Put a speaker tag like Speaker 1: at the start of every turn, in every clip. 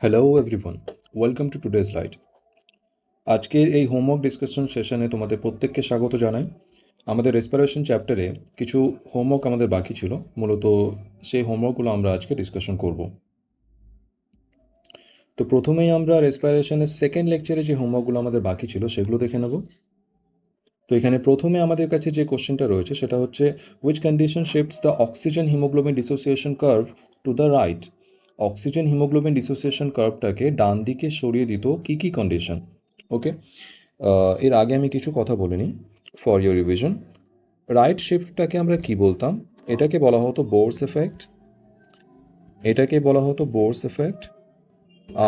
Speaker 1: Hello everyone, welcome to today's light. আজকের এই homework discussion সেশনে তোমাদের প্রত্যেককে স্বাগত জানাই। আমাদের রেসপিরেশন চ্যাপ্টারে কিছু হোমওয়ার্ক আমাদের বাকি ছিল, মূলত সেই হোমওয়ার্কগুলো আমরা আজকে ডিসকাশন করব। তো প্রথমেই আমরা রেসপিরেশনের সেকেন্ড লেকচারে যে হোমওয়ার্কগুলো আমাদের বাকি ছিল সেগুলো দেখে নেব। তো এখানে প্রথমে আমাদের কাছে যে কোশ্চেনটা রয়েছে সেটা হচ্ছে, which condition shifts the oxygen haemoglobin dissociation curve to the right. Oxygen haemoglobin dissociation কার্ভটাকে ডান দিকে সরিয়ে দিত কী কী কন্ডিশন? ওকে, এর আগে আমি কিছু কথা বলে নিই ফর ইউর রিভিশন। রাইট শিফটটাকে আমরা কি বলতাম? এটাকে বলা হতো বোরস এফেক্ট, এটাকে বলা হতো বোরস এফেক্ট।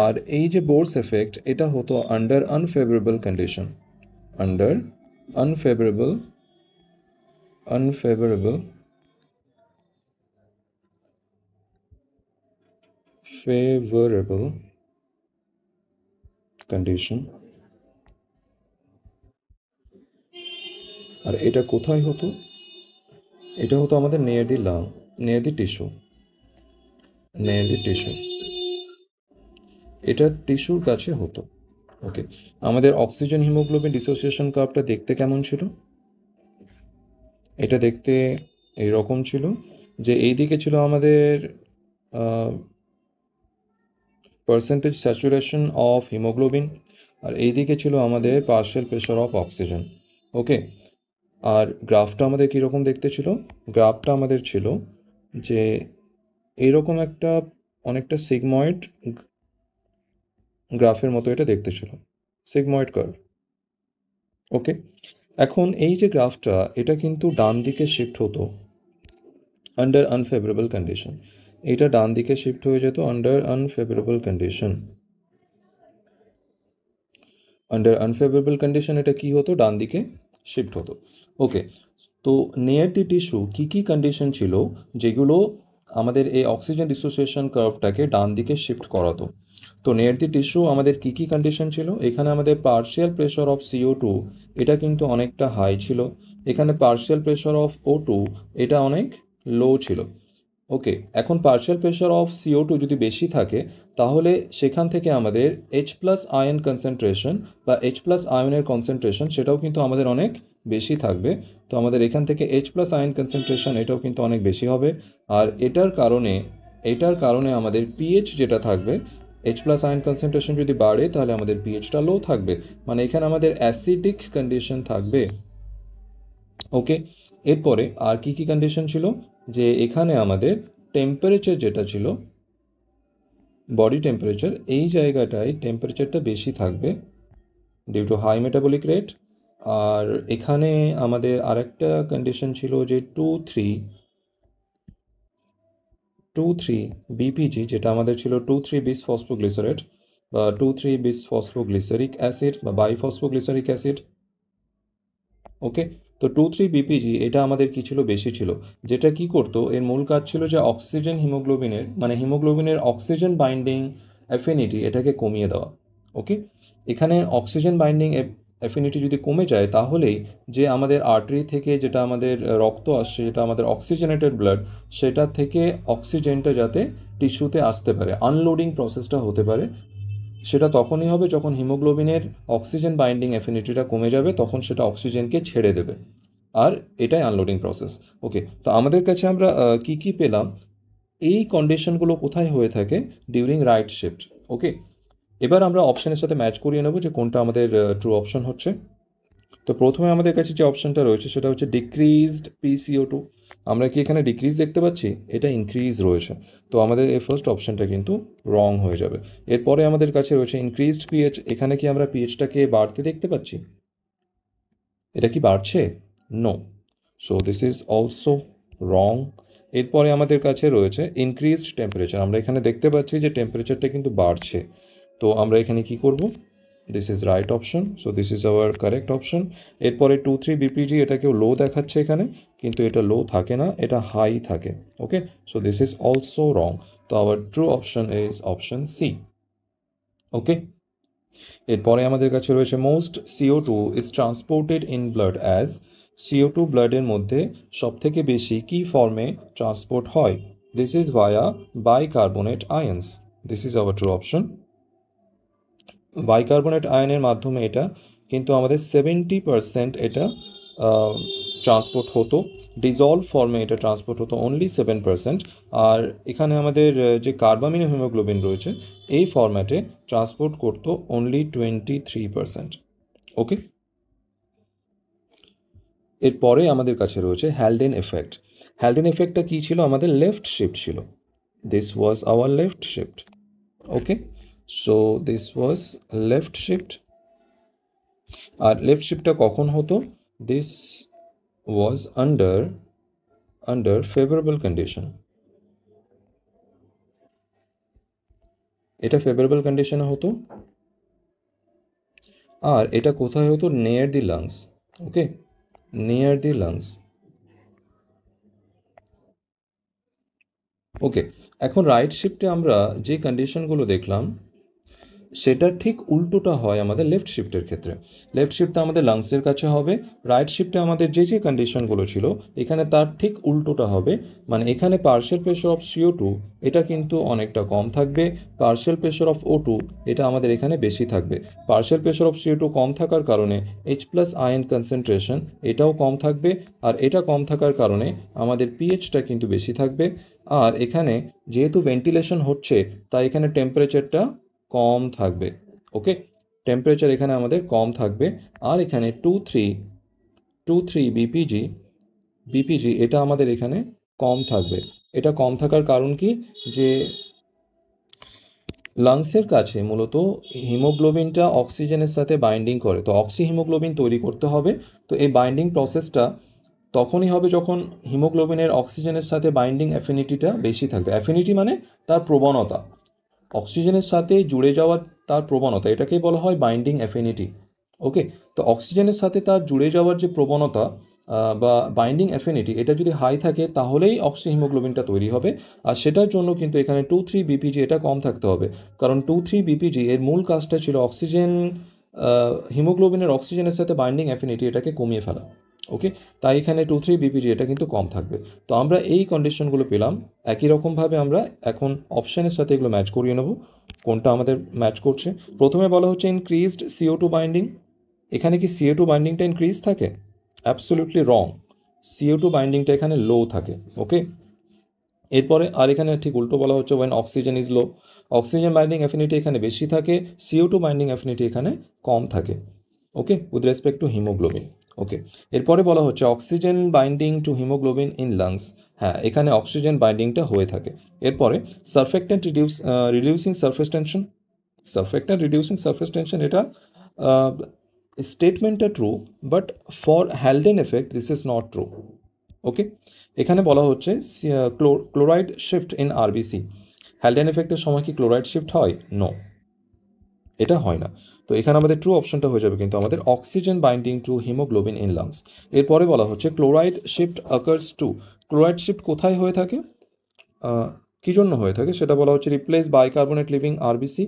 Speaker 1: আর এই যে বোরস এফেক্ট, এটা হতো under unfavourable condition, under unfavorable condition। আর এটা কোথায় হতো? এটা হতো আমাদের near the lung, near the tissue, এটা টিস্যুর কাছে হতো। ওকে, আমাদের অক্সিজেন হিমোগ্লোবিন ডিসোসিয়েশন কার্ভটা দেখতে কেমন ছিল? এটা দেখতে এইরকম ছিল, যে এই দিকে ছিল আমাদের পার্সেন্টেজ স্যাচুরেশন অফ হিমোগ্লোবিন, আর এই দিকে ছিল আমাদের পার্শিয়াল প্রেশার অফ অক্সিজেন। ওকে, আর গ্রাফটা আমাদের কীরকম দেখতে ছিল? গ্রাফটা আমাদের ছিল যে এইরকম একটা অনেকটা সিগময়েড গ্রাফের মতো এটা দেখতে ছিল, সিগময়েড কার্ভ। ওকে, এখন এই যে গ্রাফটা, এটা কিন্তু ডান দিকে শিফট হতো আন্ডার আনফেভারেবল কন্ডিশন। এটা ডান দিকে শিফট হয়ে যেত under unfavourable condition. Under unfavourable condition এটা কি হতো? ডান দিকে শিফট হতো। ওকে, তো নিয়ার দি টিস্যু কী কী কন্ডিশন ছিল যেগুলো আমাদের এই অক্সিজেন ডিসোসিয়েশন কার্ভটাকে ডান দিকে শিফট করাতো? তো নিয়ার দি টিস্যু আমাদের কী কী কন্ডিশন ছিল? এখানে আমাদের পার্শিয়াল প্রেশার অফ CO2 এটা কিন্তু অনেকটা হাই ছিল, এখানে পার্শিয়াল প্রেশার অফ O2 এটা অনেক লো ছিল। ওকে, এখন পার্শিয়াল প্রেশার অফ CO2 যদি বেশি থাকে, তাহলে সেখান থেকে আমাদের H+ আয়ন কনসেন্ট্রেশন বা H+ আয়নের কনসেন্ট্রেশন সেটাও কিন্তু আমাদের অনেক বেশি থাকবে। তো আমাদের এখান থেকে H+ আয়ন কনসেন্ট্রেশন এটাও কিন্তু অনেক বেশি হবে। আর এটার কারণে আমাদের পিএইচ যেটা থাকবে, H+ আয়ন কনসেন্ট্রেশন যদি বাড়ে তাহলে আমাদের পিএইচটা লো থাকবে, মানে এখানে আমাদের অ্যাসিডিক কন্ডিশন থাকবে। ওকে, এরপরে আর কি কি কন্ডিশন ছিল? যে এখানে আমাদের টেম্পারেচার যেটা ছিল, বডি টেম্পারেচার, এই জায়গাটায় টেম্পারেচারটা বেশি থাকবে due to high metabolic rate. আর এখানে আমাদের আরেকটা কন্ডিশন ছিল যে 2,3 বিপিজি, যেটা আমাদের ছিল 2,3 বিস ফসফোগ্লিসারেট বা 2,3 বিস ফসফোগ্লিসারিক অ্যাসিড বা বাইফসফোগ্লিসারিক অ্যাসিড। ওকে, তো 2,3 বিপিজি এটা আমাদের কি ছিল? বেশি ছিল, যেটা কি করতো, এর মূল কাজ ছিল যে অক্সিজেন হিমোগ্লোবিনের, মানে হিমোগ্লোবিনের অক্সিজেন বাইন্ডিং অ্যাফিনিটি এটাকে কমিয়ে দেওয়া। ওকে, এখানে অক্সিজেন বাইন্ডিং অ্যাফিনিটি যদি কমে যায়, তাহলেই যে আমাদের আর্টারি থেকে যেটা আমাদের রক্ত আসছে, যেটা আমাদের অক্সিজেনেটেড ব্লাড, সেটা থেকে অক্সিজেনটা যাতে টিস্যুতে আসতে পারে, আনলোডিং প্রসেসটা হতে পারে, সেটা তখনই হবে যখন হিমোগ্লোবিনের অক্সিজেন বাইন্ডিং অ্যাফিনিটিটা কমে যাবে, তখন সেটা অক্সিজেনকে ছেড়ে দেবে, আর এটাই আনলোডিং প্রসেস। ওকে, তো আমাদের কাছে আমরা কি কি পেলাম? এই কন্ডিশনগুলো কোথায় হয়ে থাকে? During right shift. ওকে, এবার আমরা অপশনের সাথে ম্যাচ করিয়ে নেব যে কোনটা আমাদের ট্রু অপশন হচ্ছে। তো প্রথমে আমাদের কাছে যে অপশনটা রয়েছে সেটা হচ্ছে ডিক্রিজড PCO2। আমরা কি এখানে ডিক্রিজ দেখতে পাচ্ছি? এটা ইনক্রিজ রয়েছে, তো আমাদের এই ফার্স্ট অপশনটা কিন্তু রং হয়ে যাবে। এরপরে আমাদের কাছে রয়েছে ইনক্রিজড পিএইচ। এখানে কি আমরা পিএইচটাকে বাড়তে দেখতে পাচ্ছি? এটা কি বাড়ছে? No, so this is also wrong. এরপরে আমাদের কাছে রয়েছে ইনক্রিজড টেম্পারেচার। আমরা এখানে দেখতে পাচ্ছি যে টেম্পারেচারটা কিন্তু বাড়ছে, তো আমরা এখানে কি করব? This is right option, so this is hour correct option. এরপরে 2,3 বিপিজি এটাকেও লো দেখাচ্ছে এখানে, কিন্তু এটা লো থাকে না, এটা হাই থাকে। Okay, so this is also wrong. তো our true option is option C. Okay, এরপরে আমাদের কাছে রয়েছে most CO2 is transported in blood as. CO2 ব্লাডের মধ্যে সবথেকে বেশি কি ফর্মে ট্রান্সপোর্ট হয়? This is via bicarbonate ions. This is our true option. Bicarbonate আয়নের মাধ্যমে এটা কিন্তু আমাদের 70% এটা ট্রান্সপোর্ট হতো, ডিজলভ ফর্মে এটা ট্রান্সপোর্ট হতো অনলি 7%। আর এখানে আমাদের যে কার্বামিনো হিমোগ্লোবিন রয়েছে এই ফরম্যাটে ট্রান্সপোর্ট করতো অনলি 23%। ওকে, এরপরে আমাদের কাছে রয়েছে হ্যালডেন এফেক্ট। হ্যালডেন এফেক্টটা কী ছিল? আমাদের লেফট শিফট ছিল। This was our left shift. Okay, so this was left shift. আর লেফট শিফটটা কখন হতো? This was under favourable condition. এটা ফেভারেবল কন্ডিশনে হতো। আর এটা কোথায় হতো? Near the lungs. Okay, near the lungs. Okay, এখন রাইট শিফটে আমরা যে কন্ডিশনগুলো দেখলাম সেটা ঠিক উল্টোটা হয় আমাদের লেফট শিফটের ক্ষেত্রে। লেফট শিফটটা আমাদের লাংসের কাছে হবে, রাইট শিফটে আমাদের যে যে কন্ডিশনগুলো ছিল এখানে তার ঠিক উল্টোটা হবে। মানে এখানে পার্শিয়াল প্রেশার অফ CO2 এটা কিন্তু অনেকটা কম থাকবে, পার্শিয়াল প্রেশার অফ O2 এটা আমাদের এখানে বেশি থাকবে। পার্শিয়াল প্রেশার অফ CO2 কম থাকার কারণে H+ আয়ন কনসেন্ট্রেশন এটাও কম থাকবে, আর এটা কম থাকার কারণে আমাদের পিএইচটা কিন্তু বেশি থাকবে। আর এখানে যেহেতু ভেন্টিলেশন হচ্ছে তাই এখানে টেম্পারেচারটা কম থাকবে। ওকে, টেম্পারেচার এখানে আমাদের কম থাকবে। আর এখানে 2,3 বিপিজি এটা আমাদের এখানে কম থাকবে। এটা কম থাকার কারণ কি? যে লাংসের কাছে মূলত হিমোগ্লোবিনটা অক্সিজেনের সাথে বাইন্ডিং করে, তো অক্সি হিমোগ্লোবিন তৈরি করতে হবে। তো এই বাইন্ডিং প্রসেসটা তখনই হবে যখন হিমোগ্লোবিনের অক্সিজেনের সাথে বাইন্ডিং অ্যাফিনিটিটা বেশি থাকবে। অ্যাফিনিটি মানে তার প্রবণতা, অক্সিজেনের সাথে জুড়ে যাওয়ার তার প্রবণতা, এটাকেই বলা হয় বাইন্ডিং অ্যাফিনিটি। ওকে, তো অক্সিজেনের সাথে তার জুড়ে যাওয়ার যে প্রবণতা বা বাইন্ডিং অ্যাফিনিটি এটা যদি হাই থাকে তাহলেই অক্সি হিমোগ্লোবিনটা তৈরি হবে। আর সেটার জন্য কিন্তু এখানে 2,3 BPG এটা কম থাকতে হবে, কারণ 2,3 BPG এর মূল কাজটা ছিল অক্সিজেন হিমোগ্লোবিনের অক্সিজেনের সাথে বাইন্ডিং অ্যাফিনিটি এটাকে কমিয়ে ফেলা। ওকে, তাই এখানে 2,3 BPG এটা কিন্তু কম থাকবে। তো আমরা এই কন্ডিশনগুলো পেলাম। একই রকমভাবে আমরা এখন অপশানের সাথে এগুলো ম্যাচ করিয়ে নেব কোনটা আমাদের ম্যাচ করছে। প্রথমে বলা হচ্ছে ইনক্রিজড CO2 বাইন্ডিং। এখানে কি CO2 বাইন্ডিংটা ইনক্রিজ থাকে? অ্যাবসলিউটলি রং, CO2 বাইন্ডিংটা এখানে লো থাকে। ওকে, এরপরে আর এখানে ঠিক উল্টো বলা হচ্ছে when oxygen is low, oxygen binding affinity এখানে বেশি থাকে, CO2 বাইন্ডিং অ্যাফিনিটি এখানে কম থাকে। Okay, with respect to haemoglobin. Okay, এরপরে বলা হচ্ছে oxygen binding to haemoglobin in lungs. হ্যাঁ, এখানে অক্সিজেন বাইন্ডিংটা হয়ে থাকে। এরপরে surfactant reducing surface tension. Surfactant reducing surface tension এটা স্টেটমেন্টটা true, but for Haldane effect this is not true. Okay, এখানে বলা হচ্ছে chloride shift in RBC. Haldane এফেক্টের সময় কি ক্লোরাইড শিফট হয়? নো, এটা হয় না। তো এখানে আমাদের ট্রু অপশনটা হয়ে যাবে কিন্তু আমাদের oxygen binding to haemoglobin in lungs. এরপরে বলা হচ্ছে chloride shift occurs too. Chloride shift কোথায় হয়ে থাকে, কী জন্য হয়ে থাকে সেটা বলা হচ্ছে রিপ্লেস বাইকার্বনেট লিভিং আরবিসি।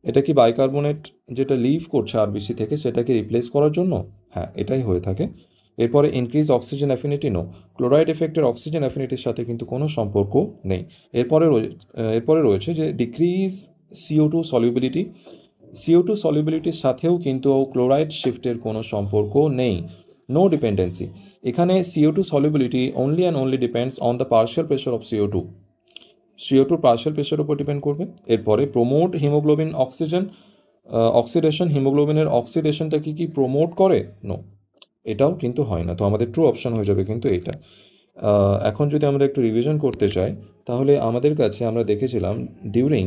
Speaker 1: এটা কি বাইকার্বনেট যেটা লিভ করছে আরবিসি থেকে সেটাকে রিপ্লেস করার জন্য? হ্যাঁ, এটাই হয়ে থাকে। এরপরে increase oxygen affinity. No, chloride এফেক্টের অক্সিজেন অ্যাফিনিটির সাথে কিন্তু কোনো সম্পর্ক নেই। এরপরে রয়েছে যে ডিক্রিজ CO2 সলিউবিলিটি। CO2 সলিউবিলিটির সাথেও কিন্তু ক্লোরাইড শিফটের কোনো সম্পর্ক নেই। No dependency. এখানে CO2 solubility only and only depends on the partial pressure of CO2 partial প্রেশারের উপর ডিপেন্ড করবে। এরপরে প্রমোট হিমোগ্লোবিন অক্সিডেশন। হিমোগ্লোবিনের অক্সিডেশনটা কি প্রমোট করে? নো, এটাও কিন্তু হয় না। তো আমাদের ট্রু অপশন হয়ে যাবে কিন্তু এটা। এখন যদি আমরা একটু রিভিশন করতে চাই তাহলে আমাদের কাছে আমরা দেখেছিলাম during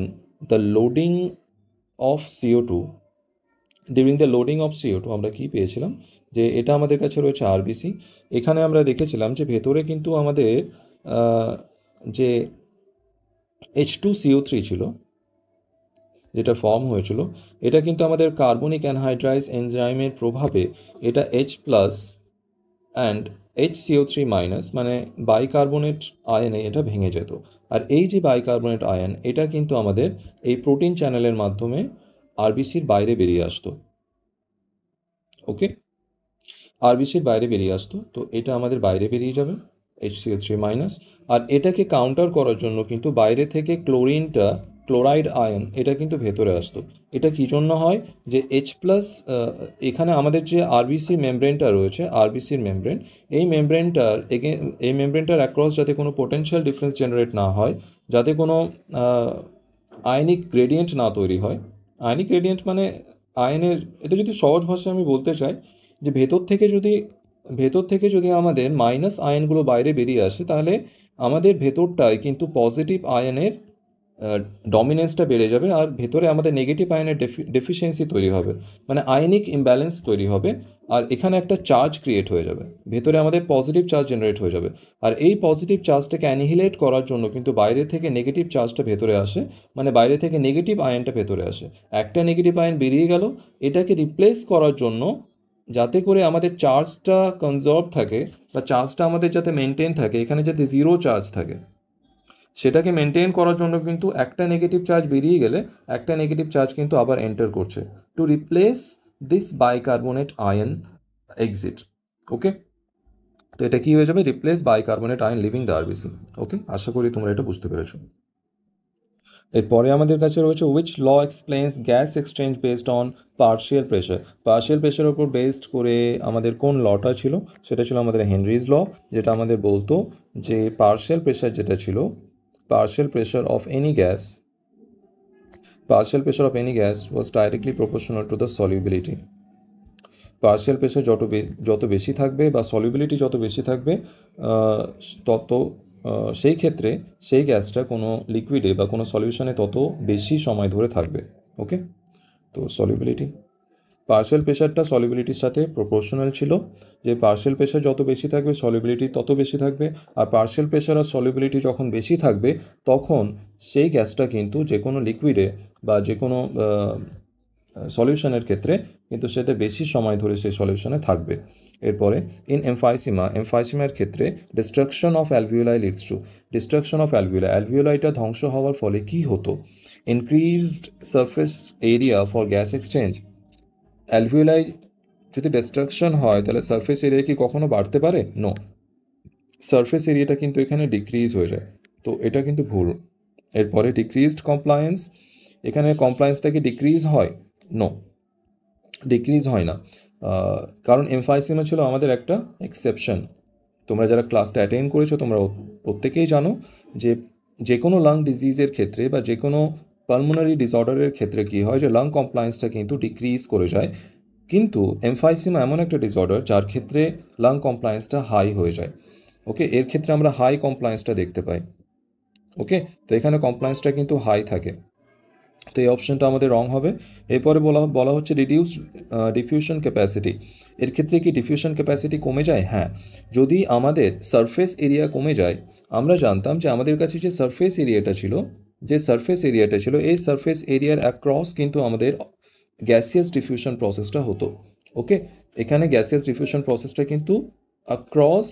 Speaker 1: the loading of CO2, আমরা কি পেয়েছিলাম যে এটা আমাদের কাছে রয়েছে আরবিসি। এখানে আমরা দেখেছিলাম যে ভেতরে কিন্তু আমাদের যে H2CO3 ছিল যেটা ফর্ম হয়েছিল এটা কিন্তু আমাদের কার্বনিক অ্যানহাইড্রাইজ এনজাইমের প্রভাবে এটা H+ অ্যান্ড HCO3- মানে বাইকার্বনেট আয়নে এটা ভেঙে যেত। আর এই যে বাইকার্বনেট আয়ন এটা কিন্তু আমাদের এই প্রোটিন চ্যানেলের মাধ্যমে আরবিসির বাইরে বেরিয়ে আসতো। ওকে, আরবিসির বাইরে বেরিয়ে আসতো, তো এটা আমাদের বাইরে বেরিয়ে যাবে HCO3-। আর এটাকে কাউন্টার করার জন্য কিন্তু বাইরে থেকে ক্লোরাইড আয়ন এটা কিন্তু ভেতরে আসতো। এটা কী জন্য হয়, যে H প্লাস, এখানে আমাদের যে আরবিসি মেমব্রেনটা রয়েছে, আরবিসির মেমব্রেন, এই মেমব্রেনটার অ্যাক্রস যাতে কোনো পোটেনশিয়াল ডিফারেন্স জেনারেট না হয়, যাতে কোনো আয়নিক গ্রেডিয়েন্ট না তৈরি হয়। আয়নিক গ্রেডিয়েন্ট মানে আয়নের, এটা যদি সহজ ভাষায় আমি বলতে চাই, যে ভেতর থেকে যদি আমাদের মাইনাস আয়নগুলো বাইরে বেরিয়ে আসে, তাহলে আমাদের ভেতরটায় কিন্তু পজিটিভ আয়নের ডমিনেন্সটা বেড়ে যাবে, আর ভেতরে আমাদের নেগেটিভ আয়নের ডেফিসিয়েন্সি তৈরি হবে, মানে আয়নিক ইমব্যালেন্স তৈরি হবে, আর এখানে একটা চার্জ ক্রিয়েট হয়ে যাবে, ভেতরে আমাদের পজিটিভ চার্জ জেনারেট হয়ে যাবে। আর এই পজিটিভ চার্জটাকে অ্যানিহিলেট করার জন্য কিন্তু বাইরে থেকে নেগেটিভ চার্জটা ভেতরে আসে, মানে বাইরে থেকে নেগেটিভ আয়নটা ভেতরে আসে। একটা নেগেটিভ আয়ন বেরিয়ে গেল, এটাকে রিপ্লেস করার জন্য, যাতে করে আমাদের চার্জটা কনজার্ভ থাকে, বা চার্জটা আমাদের যাতে মেনটেন থাকে, এখানে যাতে জিরো চার্জ থাকে, সেটাকে মেনটেন করার জন্য কিন্তু একটা নেগেটিভ চার্জ বেরিয়ে গেলে একটা নেগেটিভ চার্জ কিন্তু আবার এন্টার করছে, to replace this bicarbonate ion exit. Okay, তো এটা কি হয়ে যাবে, replace bicarbonate ion leaving the RBC. Okay, আশা করি তোমরা এটা বুঝতে পেরেছো। এরপরে আমাদের কাছে রয়েছে which law explains gas exchange based on partial pressure. Partial প্রেশারের উপর বেসড করে আমাদের কোন লটা ছিল, সেটা ছিল আমাদের হেনরিজ ল, যেটা আমাদের বলতো যে পার্শিয়াল প্রেশার যেটা ছিল, partial pressure of any gas was directly proportional to the solubility. Partial pressure যত বেশি থাকবে, বা সলিউবিলিটি যত বেশি থাকবে, তত সেই ক্ষেত্রে সেই গ্যাসটা কোনো লিকুইডে বা কোনো সলিউশনে তত বেশি সময় ধরে থাকবে। ওকে, তো সলিউবিলিটি, পার্শিয়াল প্রেশারটা সলিউবিলিটির সাথে প্রপোর্শনাল ছিল, যে পার্শিয়াল প্রেশার যত বেশি থাকবে সলিউবিলিটি তত বেশি থাকবে, আর পার্শিয়াল প্রেশার আর সলিউবিলিটি যখন বেশি থাকবে, তখন সেই গ্যাসটা কিন্তু যে কোনো লিকুইডে বা যে কোনো সলিউশনের ক্ষেত্রে কিন্তু সেটা বেশি সময় ধরে সেই সলিউশনে থাকবে। এরপরে ইন এমফাইসিমার ক্ষেত্রে destruction of alveoli leads to, destruction of অ্যালভিওলাইটা ধ্বংস হওয়ার ফলে কি হতো, increased surface area for gas exchange. Alveoli যদি ডিস্ট্রাকশন হয়, তাহলে সারফেস এরিয়া কি কখনো বাড়তে পারে? নো, সারফেস এরিয়াটা কিন্তু এখানে ডিক্রিজ হয়ে যায়, তো এটা কিন্তু ভুল। এরপরে ডিক্রিজড কমপ্লায়েন্স, এখানে কমপ্লায়েন্সটা কি ডিক্রিজ হয়? নো, ডিক্রিজ হয় না, কারণ এমফাইসিমা ছিল আমাদের একটা এক্সেপশন। তোমরা যারা ক্লাসটা অ্যাটেন্ড করেছো, তোমরা প্রত্যেকেই জানো যে যে কোনো লাং ডিজিজের ক্ষেত্রে বা যে কোনো পালমোনারি ডিসঅর্ডারের ক্ষেত্রে কী হয়, যে লাং কমপ্লায়েন্সটা কিন্তু ডিক্রিজ করে যায়, কিন্তু এমফাইসিমা এমন একটা ডিসঅর্ডার যার ক্ষেত্রে লাং কমপ্লায়েন্সটা হাই হয়ে যায়। ওকে, এর ক্ষেত্রে আমরা হাই কমপ্লায়েন্সটা দেখতে পাই। ওকে, তো এখানে কমপ্লায়েন্সটা কিন্তু হাই থাকে, তো এই অপশনটা আমাদের রং হবে। এরপরে বলা হচ্ছে ডিফিউশন ক্যাপাসিটি। এর ক্ষেত্রে কি ডিফিউশন ক্যাপাসিটি কমে যায়? হ্যাঁ, যদি আমাদের সারফেস এরিয়া কমে যায়, আমরা জানতাম যে আমাদের কাছে যে সারফেস এরিয়াটা ছিল, এই সারফেস এরিয়ার অ্যাক্রস কিন্তু আমাদের গ্যাসিয়াস ডিফিউশন প্রসেসটা হতো। ওকে, এখানে গ্যাসিয়াস ডিফিউশন প্রসেসটা কিন্তু অ্যাক্রস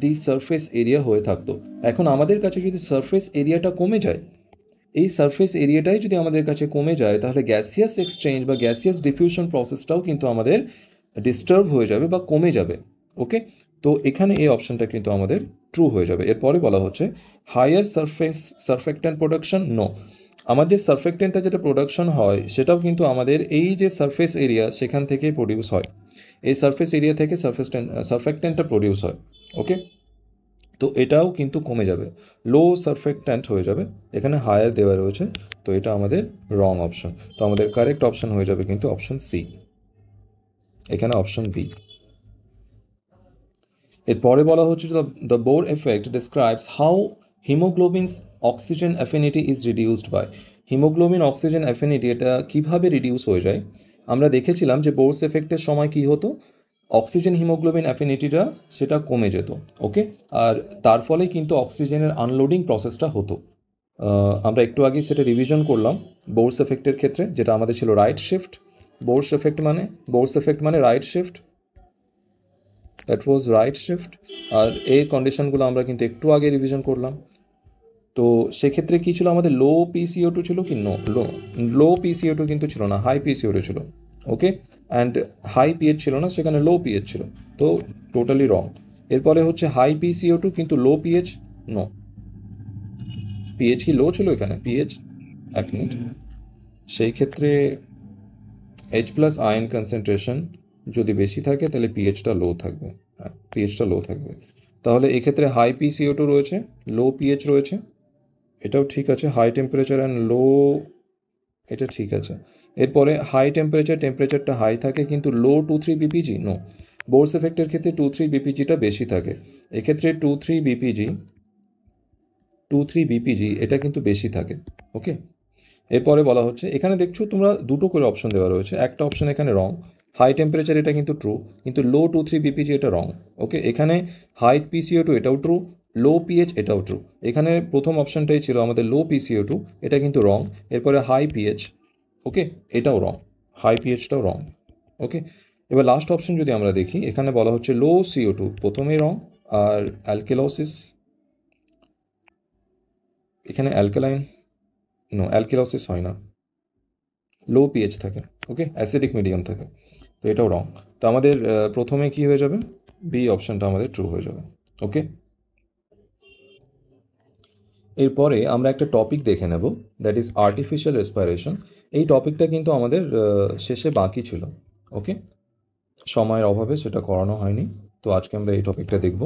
Speaker 1: দি সারফেস এরিয়া হয়ে থাকতো। এখন আমাদের কাছে যদি সারফেস এরিয়াটা কমে যায়, এই সারফেস এরিয়াটাই যদি আমাদের কাছে কমে যায়, তাহলে গ্যাসিয়াস এক্সচেঞ্জ বা গ্যাসিয়াস ডিফিউশন প্রসেসটাও কিন্তু আমাদের ডিস্টার্ব হয়ে যাবে বা কমে যাবে। ওকে, তো এখানে এই অপশনটা কিন্তু আমাদের ট্রু হয়ে যাবে। এরপরে বলা হচ্ছে হায়ার সারফেক্ট্যান্ট প্রোডাকশন। নো, আমাদের সারফেক্ট্যান্টটা যেটা প্রোডাকশন হয়, সেটাও কিন্তু আমাদের এই যে সারফেস এরিয়া সেখান থেকেই প্রডিউস হয়, এই সারফেস এরিয়া থেকে সারফেক্ট্যান্টটা প্রডিউস হয়। ওকে, তো এটাও কিন্তু কমে যাবে, লো সারফেক্ট্যান্ট হয়ে যাবে, এখানে হায়ার দেওয়া রয়েছে, তো এটা আমাদের রং অপশন। তো আমাদের কারেক্ট অপশন হয়ে যাবে কিন্তু অপশন সি, এখানে অপশন বি। এরপরে বলা হচ্ছে the Bohr effect describes how haemoglobin's oxygen affinity is reduced by. Haemoglobin oxygen affinity এটা কীভাবে রিডিউস হয়ে যায়? আমরা দেখেছিলাম যে বোরস এফেক্টের সময় কি হতো, অক্সিজেন হিমোগ্লোবিন অ্যাফিনিটিটা সেটা কমে যেত। ওকে, আর তার ফলে কিন্তু অক্সিজেনের আনলোডিং প্রসেসটা হতো। আমরা একটু আগেই সেটা রিভিশন করলাম বোরস এফেক্টের ক্ষেত্রে, যেটা আমাদের ছিল রাইট শিফট। বোরস এফেক্ট মানে right shift, that was right shift. আর এই কন্ডিশনগুলো আমরা কিন্তু একটু আগে রিভিশন করলাম। তো সেক্ষেত্রে কী ছিল, আমাদের লো পিসিও2 ছিল কি? লো পিসিও2 কিন্তু ছিল না, হাই পিসিও2 ছিল। ওকে, অ্যান্ড হাই পিএইচ ছিল না, সেখানে লো পিএইচ ছিল, তো টোটালি রং। এরপরে হচ্ছে হাই পিসিও2 কিন্তু লো পিএইচ। নো, পিএইচ কি লো ছিল এখানে? পিএইচ এক মিনিট, সেই ক্ষেত্রে H প্লাস আয়ন কনসেন্ট্রেশন যদি বেশি থাকে তাহলে পিএইচটা লো থাকবে। হ্যাঁ, পিএইচটা লো থাকবে। তাহলে এক্ষেত্রে হাই PCO2 রয়েছে, লো পিএইচ রয়েছে, এটাও ঠিক আছে। হাই টেম্পারেচার অ্যান্ড লো, এটা ঠিক আছে। এরপরে হাই টেম্পারেচারটা হাই থাকে কিন্তু লো 2,3 বিপিজি, নো। বোরস এফেক্টের ক্ষেত্রে 2,3 বিপিজিটা বেশি থাকে, এক্ষেত্রে 2,3 বিপিজি এটা কিন্তু বেশি থাকে। ওকে, এরপরে বলা হচ্ছে, এখানে দেখছো তোমরা দুটো করে অপশন দেওয়া রয়েছে, একটা অপশন এখানে রং, হাই টেম্পারেচার এটা কিন্তু ট্রু, কিন্তু লো 2,3 বিপিজি এটা রং। ওকে, এখানে হাই PCO2 এটাও ট্রু, লো পিএইচ এটাও ট্রু। এখানে প্রথম অপশনটাই ছিল আমাদের লো PCO2, এটা কিন্তু রং। এরপরে হাই পিএইচ, ওকে, এটাও রং, হাই পিএইচটাও রং। ওকে, এবার লাস্ট অপশন যদি আমরা দেখি, এখানে বলা হচ্ছে লো CO2, প্রথমেই রং। আর অ্যালকেলোসিস, এখানে অ্যালকালাইন, নো, অ্যালকেলোসিস হয় না, লো পিএইচ থাকে। ওকে, অ্যাসিডিক মিডিয়াম থাকে, তো এটাও রং। তো আমাদের প্রথমে কি হয়ে যাবে, বি অপশনটা আমাদের ট্রু হয়ে যাবে। ওকে, এরপরে আমরা একটা টপিক দেখে নেব, দ্যাট ইজ আর্টিফিশিয়াল রেসপিরেশন। এই টপিকটা কিন্তু আমাদের শেষে বাকি ছিল। ওকে, সময়ের অভাবে সেটা করানো হয়নি, তো আজকে আমরা এই টপিকটা দেখব।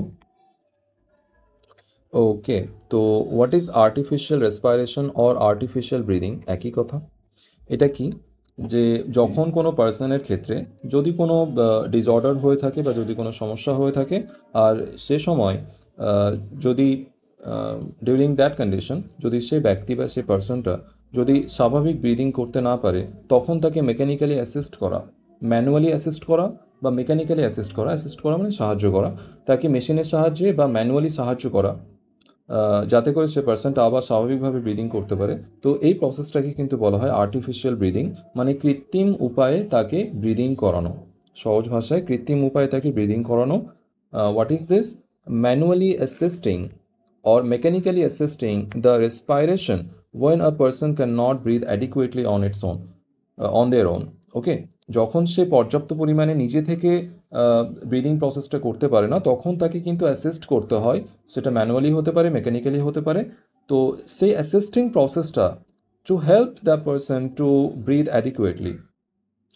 Speaker 1: ওকে, তো what is artificial respiration or artificial breathing, একই কথা। এটা কি, যে যখন কোনো পার্সনের ক্ষেত্রে যদি কোনো ডিসঅর্ডার হয়ে থাকে বা যদি কোনো সমস্যা হয়ে থাকে, আর সে সময় যদি ডিউরিং দ্যাট কন্ডিশন যদি সে ব্যক্তি বা সে পার্সনটা যদি স্বাভাবিক ব্রিদিং করতে না পারে, তখন তাকে মেকানিক্যালি অ্যাসিস্ট করা, ম্যানুয়ালি অ্যাসিস্ট করা বা মেকানিক্যালি অ্যাসিস্ট করা, অ্যাসিস্ট করা মানে সাহায্য করা, তাকে মেশিনের সাহায্যে বা ম্যানুয়ালি সাহায্য করা, যাতে করে সে পার্সনটা আবার স্বাভাবিকভাবে ব্রিদিং করতে পারে। তো এই প্রসেসটাকে কিন্তু বলা হয় আর্টিফিশিয়াল ব্রিদিং, মানে কৃত্রিম উপায়ে তাকে ব্রিদিং করানো। সহজ ভাষায় কৃত্রিম উপায়ে তাকে ব্রিদিং করানো। What is this, manually assisting or mechanically assisting the respiration when a person cannot breathe adequately on its own, on their own. ওকে, যখন সে পর্যাপ্ত পরিমাণে নিজে থেকে ব্রিদিং প্রসেসটা করতে পারে না, তখন তাকে কিন্তু অ্যাসিস্ট করতে হয়, সেটা ম্যানুয়ালি হতে পারে, মেকানিক্যালি হতে পারে। তো সেই অ্যাসিস্টিং প্রসেসটা to help the person to breathe adequately,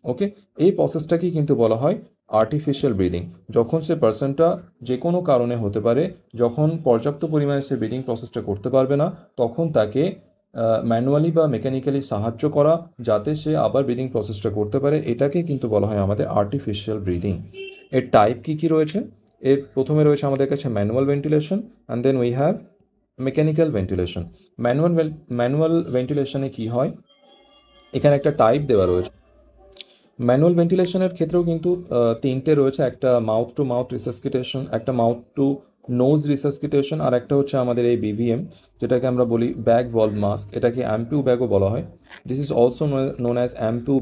Speaker 1: okay, এই প্রসেসটাকেই কিন্তু বলা হয় আর্টিফিশিয়াল ব্রিদিং। যখন সে পার্সনটা যে কোনো কারণে হতে পারে, যখন পর্যাপ্ত পরিমাণে সে ব্রিদিং প্রসেসটা করতে পারবে না, তখন তাকে ম্যানুয়ালি বা মেকানিক্যালি সাহায্য করা, যাতে সে আবার ব্রিদিং প্রসেসটা করতে পারে, এটাকে কিন্তু বলা হয় আমাদের আর্টিফিশিয়াল ব্রিদিং। এর টাইপ কী কী রয়েছে, এর প্রথমে রয়েছে আমাদের কাছে manual ventilation, and then we have mechanical ventilation. Manual ভেন্টিলেশনে কী হয়, এখানে একটা টাইপ দেওয়া রয়েছে। ম্যানুয়াল ভেন্টিলেশনের ক্ষেত্রেও কিন্তু তিনটে রয়েছে, একটা মাউথ টু মাউথ রিসাসকিটেশন, একটা মাউথ টু নোজ রিসাসকিটেশন, আর একটা হচ্ছে আমাদের এই BVM, যেটাকে আমরা বলি ব্যাগ ভলভ মাস্ক, এটাকে অ্যাম্পিউ ব্যাগও বলা হয়। This is also known as Ambu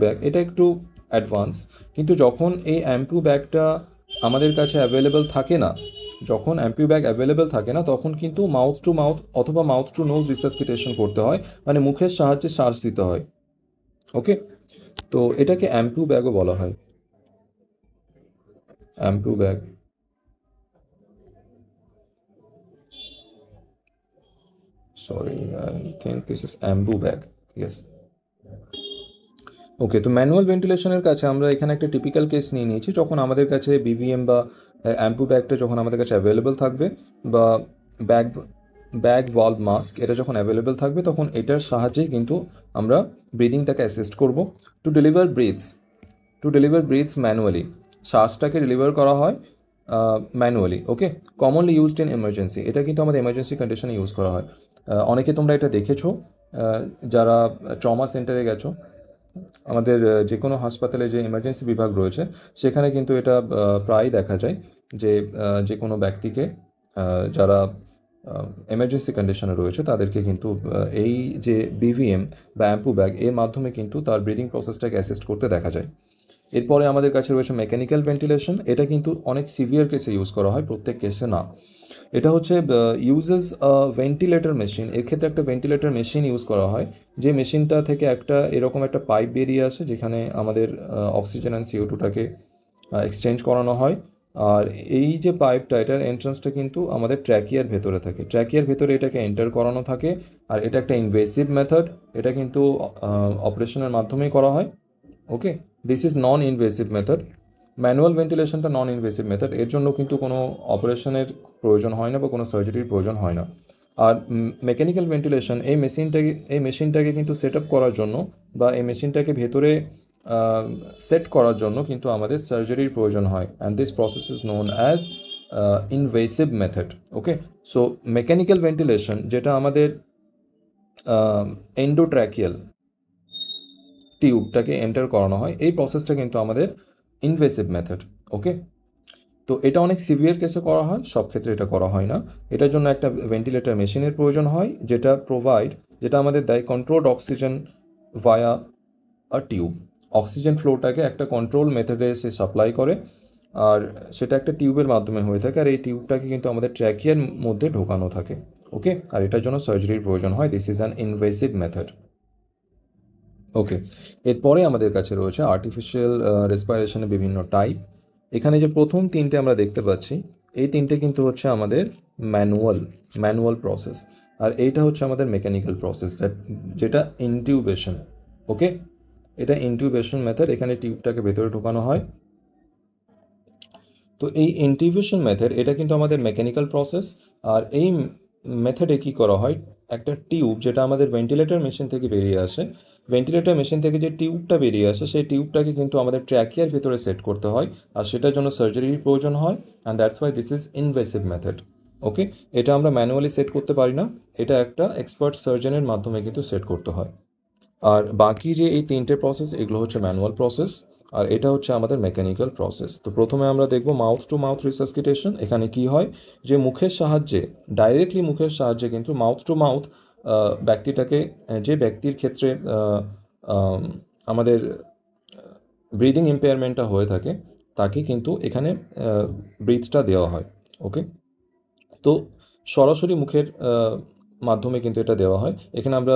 Speaker 1: bag. এটা একটু অ্যাডভান্স, কিন্তু যখন এই অ্যাম্পিউ ব্যাগটা আমাদের কাছে অ্যাভেলেবেল থাকে না, যখন অ্যাম্পিউ ব্যাগ অ্যাভেলেবেল থাকে না, তখন কিন্তু মাউথ টু মাউথ অথবা মাউথ টু নোজ রিসাসকিটেশন করতে হয়, মানে মুখের সাহায্যে শ্বাস দিতে হয়। ওকে, তো এটাকে অ্যাম্পিউ ব্যাগও বলা হয়, Ambu bag. Sorry, I think this is Ambu bag, yes. Okay, তো ম্যানুয়াল ভেন্টিলেশনের কাছে আমরা এখানে একটা টিপিক্যাল কেস নিয়ে নিয়েছি, যখন আমাদের কাছে BVM বা অ্যাম্পু ব্যাগটা যখন আমাদের কাছে অ্যাভেলেবেল থাকবে, বা ব্যাগ ব্যাগ ভলভ মাস্ক এটা যখন অ্যাভেলেবেল থাকবে, তখন এটার সাহায্যেই কিন্তু আমরা ব্রিদিংটাকে অ্যাসিস্ট করব। টু ডেলিভার ব্রিথস ম্যানুয়ালি, শ্বাসটাকে ডেলিভার করা হয় manually. Okay, commonly used in emergency, এটা কিন্তু আমাদের এমার্জেন্সি কন্ডিশনে ইউজ করা হয়। অনেকে তোমরা এটা দেখেছো, যারা ট্রমা সেন্টারে গেছো, আমাদের যে কোনো হাসপাতালে যে এমার্জেন্সি বিভাগ রয়েছে, সেখানে কিন্তু এটা প্রায়ই দেখা যায়, যে যে কোনো ব্যক্তিকে যারা এমার্জেন্সি কন্ডিশনে রয়েছে, তাদেরকে কিন্তু এই যে BVM বা অ্যাম্পু ব্যাগ এর মাধ্যমে কিন্তু তার ব্রিদিং প্রসেসটাকে অ্যাসিস্ট করতে দেখা যায়। এরপরে আমাদের কাছে রয়েছে মেকানিক্যাল ভেন্টিলেশন, এটা কিন্তু অনেক সিভিয়ার কেসে ইউজ করা হয়, প্রত্যেক কেসে না। এটা হচ্ছে ইউজেস ভেন্টিলেটর মেশিন, এর ক্ষেত্রে একটা ভেন্টিলেটর মেশিন ইউজ করা হয়, যে মেশিনটা থেকে একটা এরকম একটা পাইপ বেরিয়ে আসে, যেখানে আমাদের অক্সিজেন অ্যান্ড CO2টাকে এক্সচেঞ্জ করানো হয়। আর এই যে পাইপটা, এটার এন্ট্রান্সটা কিন্তু আমাদের ট্র্যাকিয়ার ভেতরে থাকে, ট্র্যাকিয়ার ভেতরে এটাকে এন্টার করানো থাকে। আর এটা একটা ইনভেসিভ মেথড, এটা কিন্তু অপারেশনের মাধ্যমেই করা হয়। Okay, this is non invasive method. Manual ভেন্টিলেশনটা নন ইনভেসিভ মেথড, এর জন্য কিন্তু কোনো অপারেশনের প্রয়োজন হয় না বা কোনো সার্জারির প্রয়োজন হয় না। আর মেকানিক্যাল ভেন্টিলেশন, এই মেশিনটাকে কিন্তু সেট আপ করার জন্য বা এই মেশিনটাকে ভেতরে সেট করার জন্য কিন্তু আমাদের সার্জারির প্রয়োজন হয়, and this process is known as invasive method. Okay, so mechanical ventilation যেটা আমাদের এন্ডোট্র্যাকিয়াল টিউবটাকে এন্টার করানো হয়, এই প্রসেসটা কিন্তু আমাদের ইনভেসিভ মেথড। ওকে, তো এটা অনেক সিভিয়ার কেসে করা হয়, সব ক্ষেত্রে এটা করা হয় না। এটার জন্য একটা ভেন্টিলেটর মেশিনের প্রয়োজন হয়, যেটা আমাদের দেয় কন্ট্রোলড অক্সিজেন ভায়া আ টিউব। অক্সিজেন ফ্লোটাকে একটা কন্ট্রোল মেথডে সে সাপ্লাই করে, আর সেটা একটা টিউবের মাধ্যমে হয়ে থাকে, আর এই টিউবটাকে কিন্তু আমাদের ট্র্যাকিয়ার মধ্যে ঢোকানো থাকে। ওকে, আর এটার জন্য সার্জারির প্রয়োজন হয়। This is an invasive method. Okay, এরপরে আমাদের কাছে রয়েছে আর্টিফিশিয়াল রেসপিরেশনের বিভিন্ন টাইপ। এখানে যে প্রথম তিনটে আমরা দেখতে পাচ্ছি, এই তিনটে কিন্তু হচ্ছে আমাদের ম্যানুয়াল প্রসেস, আর এইটা হচ্ছে আমাদের মেকানিক্যাল প্রসেস, যেটা ইনটিউবেশন। ওকে, এটা ইনটিউবেশন মেথড, এখানে টিউবটাকে ভেতরে ঢোকানো হয়। তো এই ইনটিউবেশন মেথড এটা কিন্তু আমাদের মেকানিক্যাল প্রসেস। আর এই মেথডে কী করা হয়, একটা টিউব যেটা আমাদের ভেন্টিলেটর মেশিন থেকে বেরিয়ে আসে, ভেন্টিলেটর মেশিন থেকে যে টিউবটা বেরিয়ে আসে সেই টিউবটাকে কিন্তু আমাদের ট্র্যাকিয়ার ভিতরে সেট করতে হয়, আর সেটার জন্য সার্জারির প্রয়োজন হয়, and that's why this is invasive method. Okay, এটা আমরা ম্যানুয়ালি সেট করতে পারি না, এটা একটা এক্সপার্ট সার্জনের মাধ্যমে কিন্তু সেট করতে হয়। আর বাকি যে এই তিনটে প্রসেস, এগুলো হচ্ছে ম্যানুয়াল প্রসেস, আর এটা হচ্ছে আমাদের মেকানিক্যাল প্রসেস। তো প্রথমে আমরা দেখব মাউথ টু মাউথ রিসাসকিটেশন। এখানে কি হয়, যে ডাইরেক্টলি মুখের সাহায্যে কিন্তু মাউথ টু মাউথ ব্যক্তিটাকে, যে ব্যক্তির ক্ষেত্রে আমাদের ব্রিদিং ইম্পেয়ারমেন্টটা হয়ে থাকে, তাকে কিন্তু এখানে ব্রিথটা দেওয়া হয়। ওকে, তো সরাসরি মুখের মাধ্যমে কিন্তু এটা দেওয়া হয়। এখানে আমরা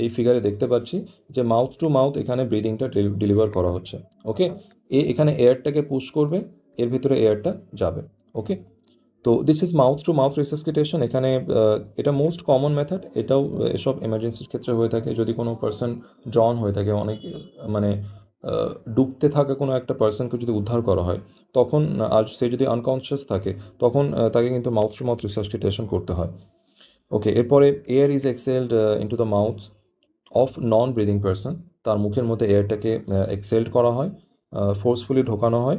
Speaker 1: এই ফিগারে দেখতে পাচ্ছি যে মাউথ টু মাউথ এখানে ব্রিদিংটা ডেলিভার করা হচ্ছে। ওকে, এখানে এয়ারটাকে পুশ করবে, এর ভিতরে এয়ারটা যাবে। ওকে, তো this is mouth to mouth resuscitation. এখানে এটা মোস্ট কমন মেথড, এটাও এসব এমার্জেন্সির ক্ষেত্রে হয়ে থাকে, যদি কোনো পার্সন ড্রন হয়ে থাকে, অনেক মানে ডুবতে থাকা কোনো একটা পার্সনকে যদি উদ্ধার করা হয়, তখন আর সে যদি আনকনসিয়াস থাকে, তখন তাকে কিন্তু মাউথ টু মাউথ রিসাসকিটেশন করতে হয়। ওকে, এরপরে air is exhaled into the mouth of non breathing person. তার মুখের মধ্যে এয়ারটাকে এক্সেলড করা হয়, ফোর্সফুলি ঢোকানো হয়।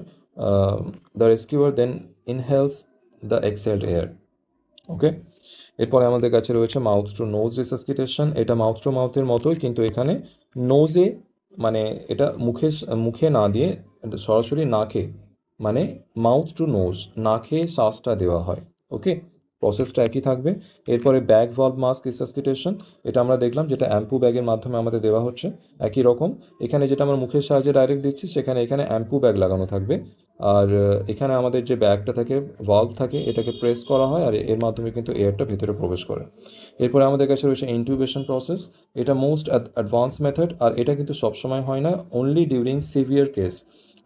Speaker 1: The rescuer then inhales the exhaled air. Okay, এরপরে আমাদের কাছে রয়েছে মাউথ টু নোজ রিসাসকিটেশন। এটা মাউথ টু মাউথের মতোই, কিন্তু এখানে নোজে, মানে এটা মুখে না দিয়ে সরাসরি নাকে, মানে মাউথ টু নোজ, নাকে শ্বাসটা দেওয়া হয়। ওকে, প্রসেসটা একই থাকবে। এরপরে ব্যাগ ভলভ মাস্ক রিসাসকিটেশন, এটা আমরা দেখলাম, যেটা অ্যাম্পু ব্যাগের মাধ্যমে আমাদের দেওয়া হচ্ছে। একই রকম, এখানে যেটা আমরা মুখের সাহায্যে ডাইরেক্ট দিচ্ছি, এখানে অ্যাম্পু ব্যাগ লাগানো থাকবে, আর এখানে আমাদের যে ব্যাগটা থাকে, ভালভ থাকে, এটাকে প্রেস করা হয়, আর এর মাধ্যমে কিন্তু এয়ারটা ভেতরে প্রবেশ করে। এরপরে আমাদের কাছে রয়েছে ইনটিউবেশন প্রসেস। এটা মোস্ট অ্যাডভান্স মেথড, আর এটা কিন্তু সবসময় হয় না, অনলি ডিউরিং সিভিয়ার কেস।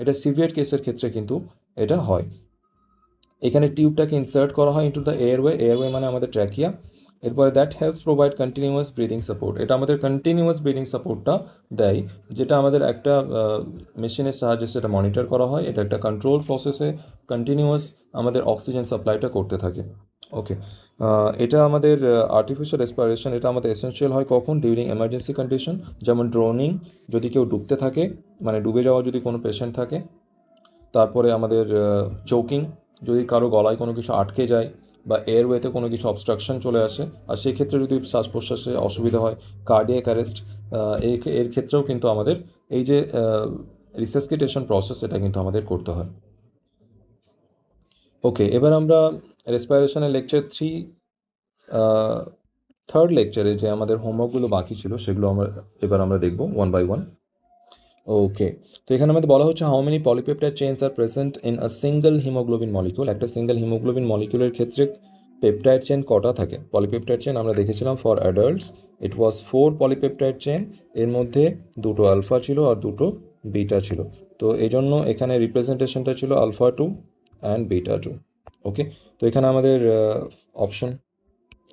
Speaker 1: এটা সিভিয়ার কেসের ক্ষেত্রে কিন্তু এটা হয়। এখানে টিউবটাকে ইনসার্ট করা হয় ইন্টু দ্য এয়ারওয়ে মানে আমাদের ট্র্যাকিয়া। এরপরে that helps provide continuous breathing support. এটা আমাদের কন্টিনিউয়াস ব্রিদিং সাপোর্টটা দেয়, যেটা আমাদের একটা মেশিনের সাহায্যে সেটা মনিটর করা হয়। এটা একটা কন্ট্রোল প্রসেসে কন্টিনিউয়াস আমাদের অক্সিজেন সাপ্লাইটা করতে থাকে। ওকে, এটা আমাদের আর্টিফিশিয়াল রেসপিরেশন, এটা আমাদের এসেনশিয়াল হয় কখন, ডিউরিং এমার্জেন্সি কন্ডিশন, যেমন ড্রোনিং, যদি কেউ ডুবতে থাকে, মানে ডুবে যাওয়া যদি কোনো পেশেন্ট থাকে। তারপরে আমাদের চোকিং, যদি কারো গলায় কোনো কিছু আটকে যায় বা এয়ারওয়েতে কোনো কিছু অবস্ট্রাকশন চলে আসে, আর সেক্ষেত্রে যদি শ্বাস প্রশ্বাসে অসুবিধা হয়, কার্ডিয়াক অ্যারেস্ট, এর ক্ষেত্রেও কিন্তু আমাদের এই যে রিসাসকিটেশন প্রসেস, এটা কিন্তু আমাদের করতে হয়। ওকে, এবার আমরা রেসপিরেশনের লেকচার 3 থার্ড লেকচারে যে আমাদের হোমওয়ার্কগুলো বাকি ছিল, সেগুলো এবার আমরা দেখব ওয়ান বাই ওয়ান। ওকে, তো এখানে আমাদের বলা হচ্ছে how many polypeptide chains are present in a single haemoglobin molecule. একটা সিঙ্গেল হিমোগ্লোবিন মলিকিউলের ক্ষেত্রে পেপটাইড চেন কটা থাকে? পলিপেপটাইড চেন আমরা দেখেছিলাম for adults it was 4 polypeptide chain, এর মধ্যে 2টো আলফা ছিল আর 2টো বিটা ছিল। তো এই জন্য এখানে রিপ্রেজেন্টেশনটা ছিল α2 and beta 2. Okay, তো এখানে আমাদের option,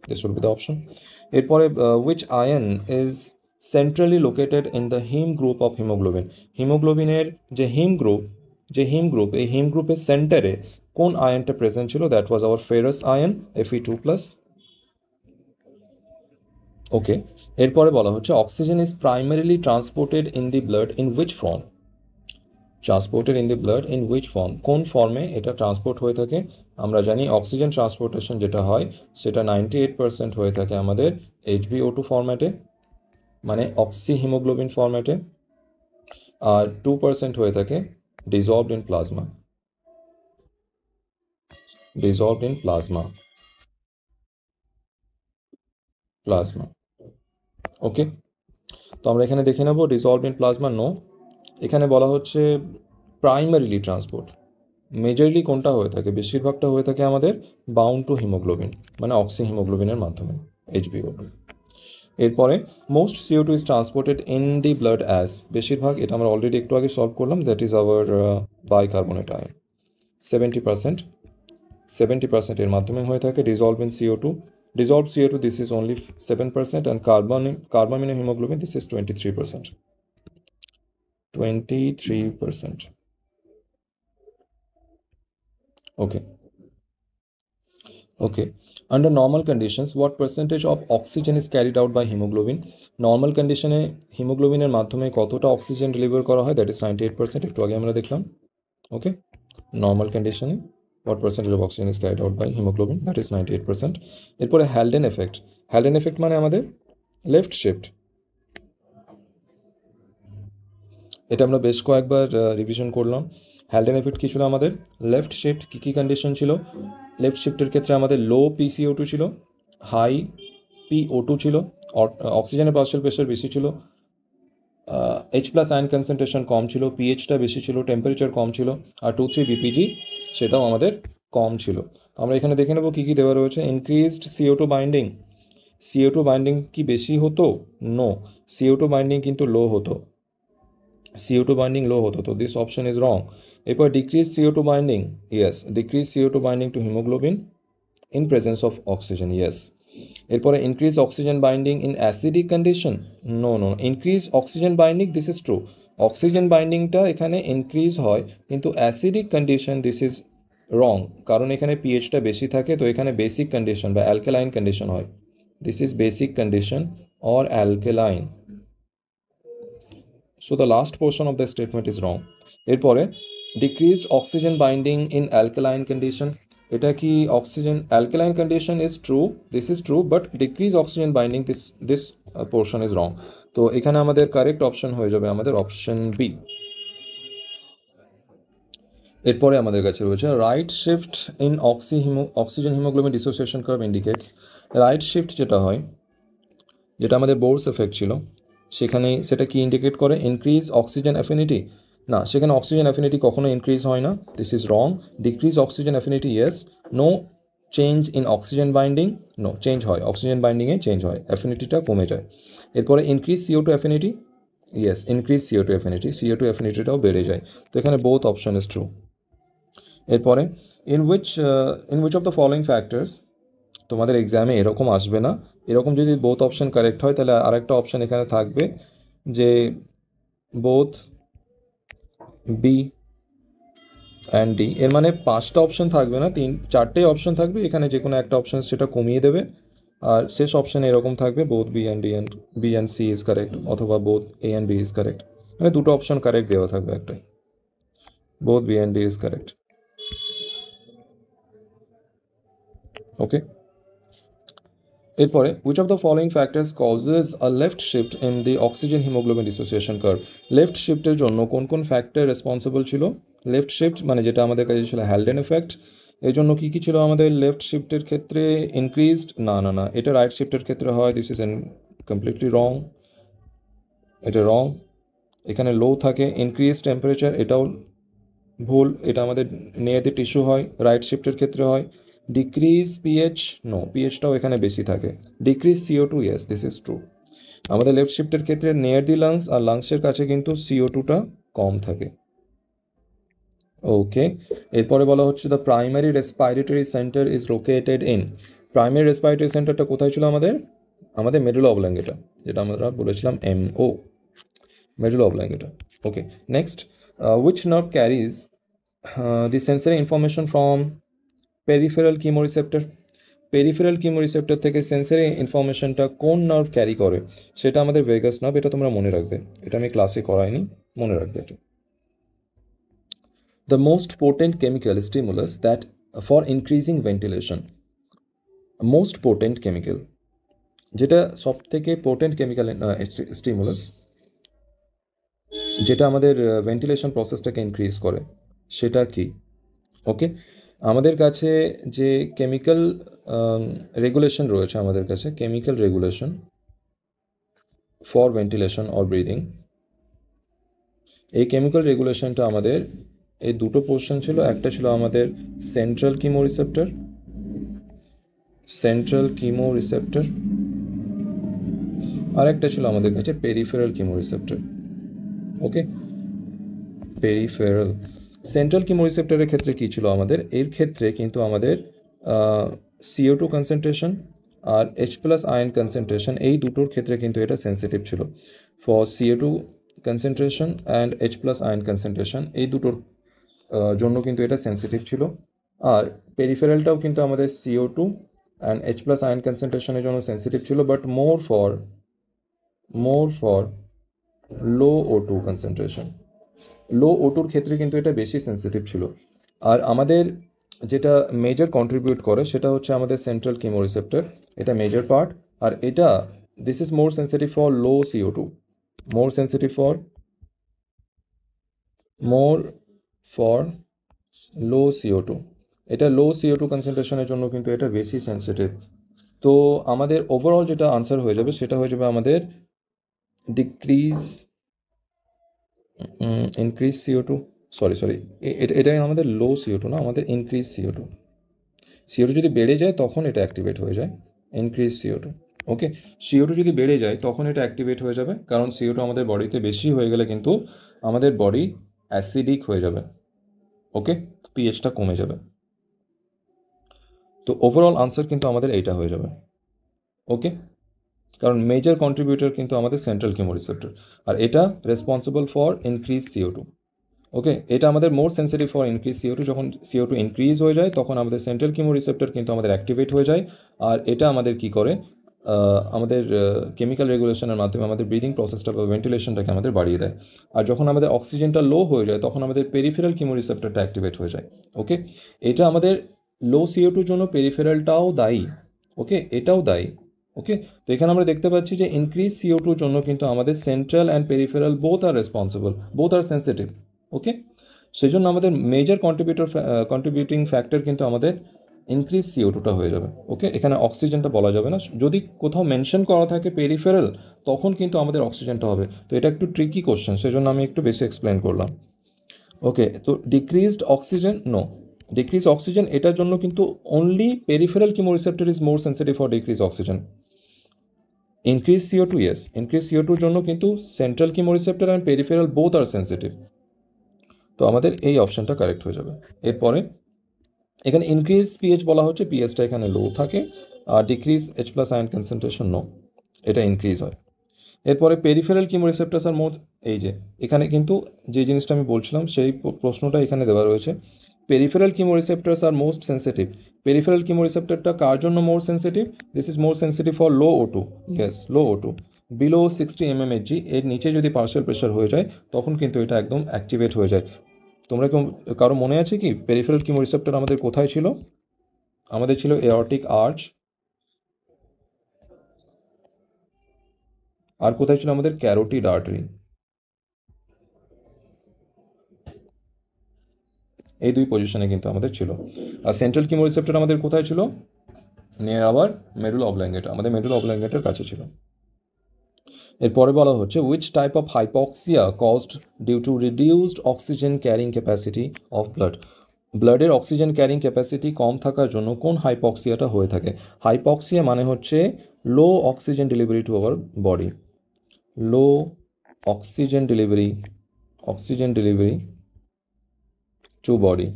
Speaker 1: this would be the option. এরপরে which ion is centrally located in the heme group of hemoglobin? হিমোগ্লোবিনের যে হিম গ্রুপ এই হিম গ্রুপের সেন্টারে কোন আয়নটা প্রেজেন্ট ছিল? That was our ferrous ion Fe2+. ওকে, এরপরে বলা হচ্ছে oxygen is primarily transported in the blood in which form? Transported in the blood in which form, কোন ফর্মে এটা ট্রান্সপোর্ট হয়ে থাকে? আমরা জানি অক্সিজেন ট্রান্সপোর্টেশন যেটা হয় সেটা 98% হয়ে থাকে আমাদের HbO2 ফরম্যাটে, মানে অক্সি হিমোগ্লোবিন ফরম্যাটে, আর 2% হয়ে থাকে dissolved in plasma, dissolved in plasma. ওকে, তো আমরা এখানে দেখে নেব dissolved in plasma নো। এখানে বলা হচ্ছে প্রাইমারিলি ট্রান্সপোর্ট, মেজরলি কোনটা হয়ে থাকে? বেশিরভাগটা হয়ে থাকে আমাদের বাউন্ড টু হিমোগ্লোবিন, মানে অক্সি হিমোগ্লোবিনের মাধ্যমে HbO2। এরপরে most CO2 is transported in the blood as, বেশিরভাগ, এটা আমরা অলরেডি একটু আগে সলভ করলাম, that is our bicarbonate ion. 70% এর মাধ্যমে হয়ে থাকে dissolved in CO2, dissolved CO2 this is only 7%, and carbamino hemoglobin this is 23%. Okay, under normal conditions what percentage of oxygen is carried out by hemoglobin? Normal কন্ডিশনে হিমোগ্লোবিনের মাধ্যমে কতটা oxygen deliver করা হয়? That is 98%, একটু আগে আমরা দেখলাম। ওকে, normal কন্ডিশনে what percentage of oxygen is carried out by hemoglobin? That is 98%. এরপরে হ্যালডেন এফেক্ট, হ্যালডেন এফেক্ট মানে আমাদের লেফট শিফট, এটা আমরা বেশ কয়েকবার রিভিশন করলাম। হ্যালডেন এফেক্ট কী ছিল আমাদের? Left shift. কী কী কন্ডিশন ছিল? লেফট শিফটের ক্ষেত্রে আমাদের লো PCO2 ছিল, হাই PO2 ছিল, অক্সিজেনের পার্শিয়াল প্রেশার বেশি ছিল, H+ আয়ন কনসেন্ট্রেশন কম ছিল, পিএইচটা বেশি ছিল, টেম্পারেচার কম ছিল, আর 2,3 BPG সেটাও আমাদের কম ছিল। আমরা এখানে দেখে নেব কী কী দেওয়া রয়েছে। Increased CO2 binding, CO2 binding কি বেশি হতো? নো, CO2 বাইন্ডিং কিন্তু লো হতো, CO2 বাইন্ডিং লো হতো, তো দিস অপশন ইজ রং। এরপর decrease CO2 binding, yes, decrease CO2 binding to haemoglobin in presence of oxygen, yes. এরপরে increase oxygen binding in acidic condition, no, increase oxygen binding this is true, oxygen বাইন্ডিংটা এখানে increase হয়, কিন্তু acidic condition this is wrong, কারণ এখানে পিএইচটা বেশি থাকে, তো এখানে বেসিক কন্ডিশন বা অ্যালকালাইন কন্ডিশন হয়, this is basic condition or alkaline. So the last portion of the statement is wrong. এরপরে decreased oxygen binding in alkaline condition, এটা কি oxygen alkaline condition is true, this is true, but decreased oxygen binding this portion is wrong. তো এখানে আমাদের correct option হয়ে যাবে আমাদের option B. এরপরে আমাদের কাছে রয়েছে right shift in oxygen haemoglobin dissociation curve indicates. Right shift যেটা হয়, যেটা আমাদের বোর্স এফেক্ট ছিল, সেখানে সেটা কি ইন্ডিকেট করে? ইনক্রিজ অক্সিজেন অ্যাফিনিটি, না, সেখানে অক্সিজেন অ্যাফিনিটি কখনো ইনক্রিজ হয় না, this is wrong. Decrease oxygen affinity, yes. No change in oxygen binding, no, change হয়, অক্সিজেন বাইন্ডিংয়ে চেঞ্জ হয়, অ্যাফিনিটিটা কমে যায়। এরপরে increase CO2 affinity, yes, increase CO2 affinity, CO2 অ্যাফিনিটিটাও বেড়ে যায়, তো এখানে বোথ অপশন ইজ ট্রু। এরপরে in which of the following factors, তোমাদের এক্সামে এরকম আসবে না, এরকম যদি বোথ অপশন কারেক্ট হয় তাহলে আরেকটা অপশন এখানে থাকবে যে বোথ বি অ্যান্ড ডি, এর মানে 5টা অপশন থাকবে না, 4টেই অপশন থাকবে, এখানে যে কোনো একটা অপশন সেটা কমিয়ে দেবে, আর শেষ অপশানে এরকম থাকবে both B and C is correct, অথবা both A and B is correct, মানে দুটো অপশন কারেক্ট দেওয়া থাকবে একটাই, both B and D is correct. Okay, এরপরে which of the following factors causes a left shift in the oxygen hemoglobin dissociation curve? Left শিফটের জন্য কোন কোন ফ্যাক্টর রেসপন্সিবল ছিল? লেফট শিফট মানে যেটা আমাদের কাছে ছিল হ্যালডেন এফেক্ট, এই জন্য কী কী ছিল আমাদের লেফট শিফটের ক্ষেত্রে? ইনক্রিজড, না, এটা রাইট শিফটের ক্ষেত্রে হয়, দিস ইজ কমপ্লিটলি রং, এটা রং। এখানে লো থাকে, ইনক্রিজ টেম্পারেচার, এটাও ভুল, এটা আমাদের নেয়াতে টিস্যু হয়, রাইট শিফটের ক্ষেত্রে হয়। ডিক্রিজ পিএইচ, নো, পিএইচটাও এখানে বেশি থাকে। Decrease CO2, yes, this is true. আমাদের লেফট শিফটের ক্ষেত্রে নিয়ার দি লাংস আর লাংসের কাছে কিন্তু CO2টা কম থাকে। ওকে, এরপরে বলা হচ্ছে the primary respiratory centre is located in. Primary respiratory সেন্টারটা কোথায় ছিল আমাদের? আমাদের মেডুলা অবলাঙ্গেটা, যেটা আমরা বলেছিলাম MO, medulla oblongata. Okay, next, which nerve carries the sensory information from peripheral chemoreceptor. Peripheral chemoreceptor থেকে সেন্সরি ইনফরমেশনটা কোন নার্ভ ক্যারি করে? সেটা আমাদের ভেগাস নার্ভ। এটা তোমরা মনে রাখবে, এটা আমি ক্লাসে করাইনি, মনে রাখবে এটা। The most potent chemical stimulus that for increasing ventilation. Most potent chemical, যেটা সব থেকে পোটেন্ট কেমিক্যাল স্টিমুলাস, যেটা আমাদের ভেন্টিলেশন প্রসেসটাকে ইনক্রিজ করে, সেটা কি? ওকে, আমাদের কাছে যে কেমিক্যাল রেগুলেশন রয়েছে, আমাদের কাছে chemical regulation for ventilation or breathing, এই কেমিক্যাল রেগুলেশনটা আমাদের এই দুটো পোর্শন ছিল। একটা ছিল আমাদের সেন্ট্রাল কিমোরিসেপ্টর, আর একটা ছিল আমাদের কাছে পেরিফেরাল কিমোরিসেপ্টর। ওকে, পেরিফেরাল। সেন্ট্রাল কিমোরিসেপ্টরের ক্ষেত্রে কী ছিল আমাদের? এর ক্ষেত্রে কিন্তু আমাদের CO2 কনসেন্ট্রেশন আর H+ আয়ন কনসেন্ট্রেশন, এই দুটোর ক্ষেত্রে কিন্তু এটা সেন্সিটিভ ছিল। For CO2 concentration and H+ ion concentration, এই দুটোর জন্য কিন্তু এটা সেন্সিটিভ ছিল। আর পেরিফেরালটাও কিন্তু আমাদের CO2 অ্যান্ড H+ আয়ন কনসেন্ট্রেশনের জন্য সেন্সিটিভ ছিল, but more for low O2 concentration. Low O2-র ক্ষেত্রে কিন্তু এটা বেশি সেন্সিটিভ ছিল। আর আমাদের যেটা মেজর কন্ট্রিবিউট করে সেটা হচ্ছে আমাদের সেন্ট্রাল কিমোরিসেপ্টর, এটা মেজর পার্ট। আর এটা this is more sensitive for low CO2, more sensitive for low CO2। এটা লো CO2 কনসেন্ট্রেশনের জন্য কিন্তু এটা বেশি সেন্সিটিভ। তো আমাদের ওভারঅল যেটা আনসার হয়ে যাবে সেটা হয়ে যাবে আমাদের ইনক্রিজ CO2, সরি, এটাই আমাদের লো CO2 না, আমাদের ইনক্রিজ CO2 যদি বেড়ে যায় তখন এটা অ্যাক্টিভেট হয়ে যায়, ইনক্রিজ CO2। ওকে, CO2 যদি বেড়ে যায় তখন এটা অ্যাক্টিভেট হয়ে যাবে, কারণ CO2 আমাদের বডিতে বেশি হয়ে গেলে কিন্তু আমাদের বডি অ্যাসিডিক হয়ে যাবে। ওকে, পিএইচটা কমে যাবে। তো ওভারঅল আনসার কিন্তু আমাদের এইটা হয়ে যাবে। ওকে, কারণ মেজর কন্ট্রিবিউটর কিন্তু আমাদের সেন্ট্রাল কিমোরিসেপ্টর, আর এটা রেসপন্সিবল ফর ইনক্রিজ CO2। ওকে, এটা আমাদের মোর সেন্সিটিভ ফর ইনক্রিজ CO2। যখন CO2 ইনক্রিজ হয়ে যায় তখন আমাদের সেন্ট্রাল কিমোরিসেপ্টর কিন্তু আমাদের অ্যাক্টিভেট হয়ে যায়, আর এটা আমাদের কি করে, আমাদের কেমিক্যাল রেগুলেশনের মাধ্যমে আমাদের ব্রিদিং প্রসেসটা বা ভেন্টিলেশনটাকে আমাদের বাড়িয়ে দেয়। আর যখন আমাদের অক্সিজেনটা লো হয়ে যায় তখন আমাদের পেরিফেরাল কিমোরিসেপ্টরটা অ্যাক্টিভেট হয়ে যায়। ওকে, এটা আমাদের লো CO2-র জন্য পেরিফেরালটাও দায়ী। ওকে, এটাও দায়ী। ওকে, তো এখানে আমরা দেখতে পাচ্ছি যে ইনক্রিজ CO2-র জন্য কিন্তু আমাদের central and peripheral both are responsible, both are sensitive. Okay, সেই জন্য আমাদের মেজর কন্ট্রিবিউটিং ফ্যাক্টর কিন্তু আমাদের ইনক্রিজ CO2টা হয়ে যাবে। ওকে, এখানে অক্সিজেনটা বলা যাবে না, যদি কোথাও মেনশন করা থাকে পেরিফেরাল তখন কিন্তু আমাদের অক্সিজেনটা হবে। তো এটা একটু ট্রিকি কোশ্চেন, সেজন্য আমি একটু বেশি এক্সপ্লেন করলাম। ওকে, তো ডিক্রিজড অক্সিজেন এটার জন্য কিন্তু only peripheral chemoreceptor is more sensitive for decrease oxygen. Increase CO2, yes, increase CO2-র জন্য কিন্তু central chemoreceptor and peripheral both are sensitive. তো আমাদের এই অপশানটা কারেক্ট হয়ে যাবে। এরপরে এখানে ইনক্রিজ পিএইচ বলা হচ্ছে, পিএইচটা এখানে লো থাকে, আর decrease H+ ion concentration no, এটা ইনক্রিজ হয়। এরপরে পেরিফেরাল কিমোরিসেপ্টরস আর মোস্ট, এই যে এখানে কিন্তু যে জিনিসটা আমি বলছিলাম সেই প্রশ্নটা এখানে দেওয়া রয়েছে। Peripheral chemoreceptors are most sensitive. Peripheral কিমোরিসেপ্টরটা কার জন্য more sensitive? This is more sensitive for low O2, yes, low O2 below 60 mmHg, এর নিচে যদি পার্শিয়াল প্রেশার হয়ে যায় তখন কিন্তু এটা একদম অ্যাক্টিভেট হয়ে যায়। তোমরা কারো মনে আছে কি পেরিফেরাল কিমোরিসেপ্টর আমাদের কোথায় ছিল? আমাদের ছিল এঅর্টিক আর্চ, আর কোথায় ছিল আমাদের ক্যারোটিড আর্টারি। এই দুই পজিশনে কিন্তু আমাদের ছিল। আর সেন্ট্রাল কিমোরিসেপ্টর আমাদের কোথায় ছিল? নিয়ার আবার মেডুলা অবলাঙ্গেটা, আমাদের মেডুলা অবলাঙ্গেটার কাছে ছিল। এরপরে বলা হচ্ছে which type of hypoxia caused due to reduced oxygen carrying capacity of blood. ব্লাডের অক্সিজেন ক্যারিং ক্যাপাসিটি কম থাকার জন্য কোন হাইপক্সিয়াটা হয়ে থাকে? হাইপক্সিয়া মানে হচ্ছে low oxygen delivery to our body, low oxygen delivery to body.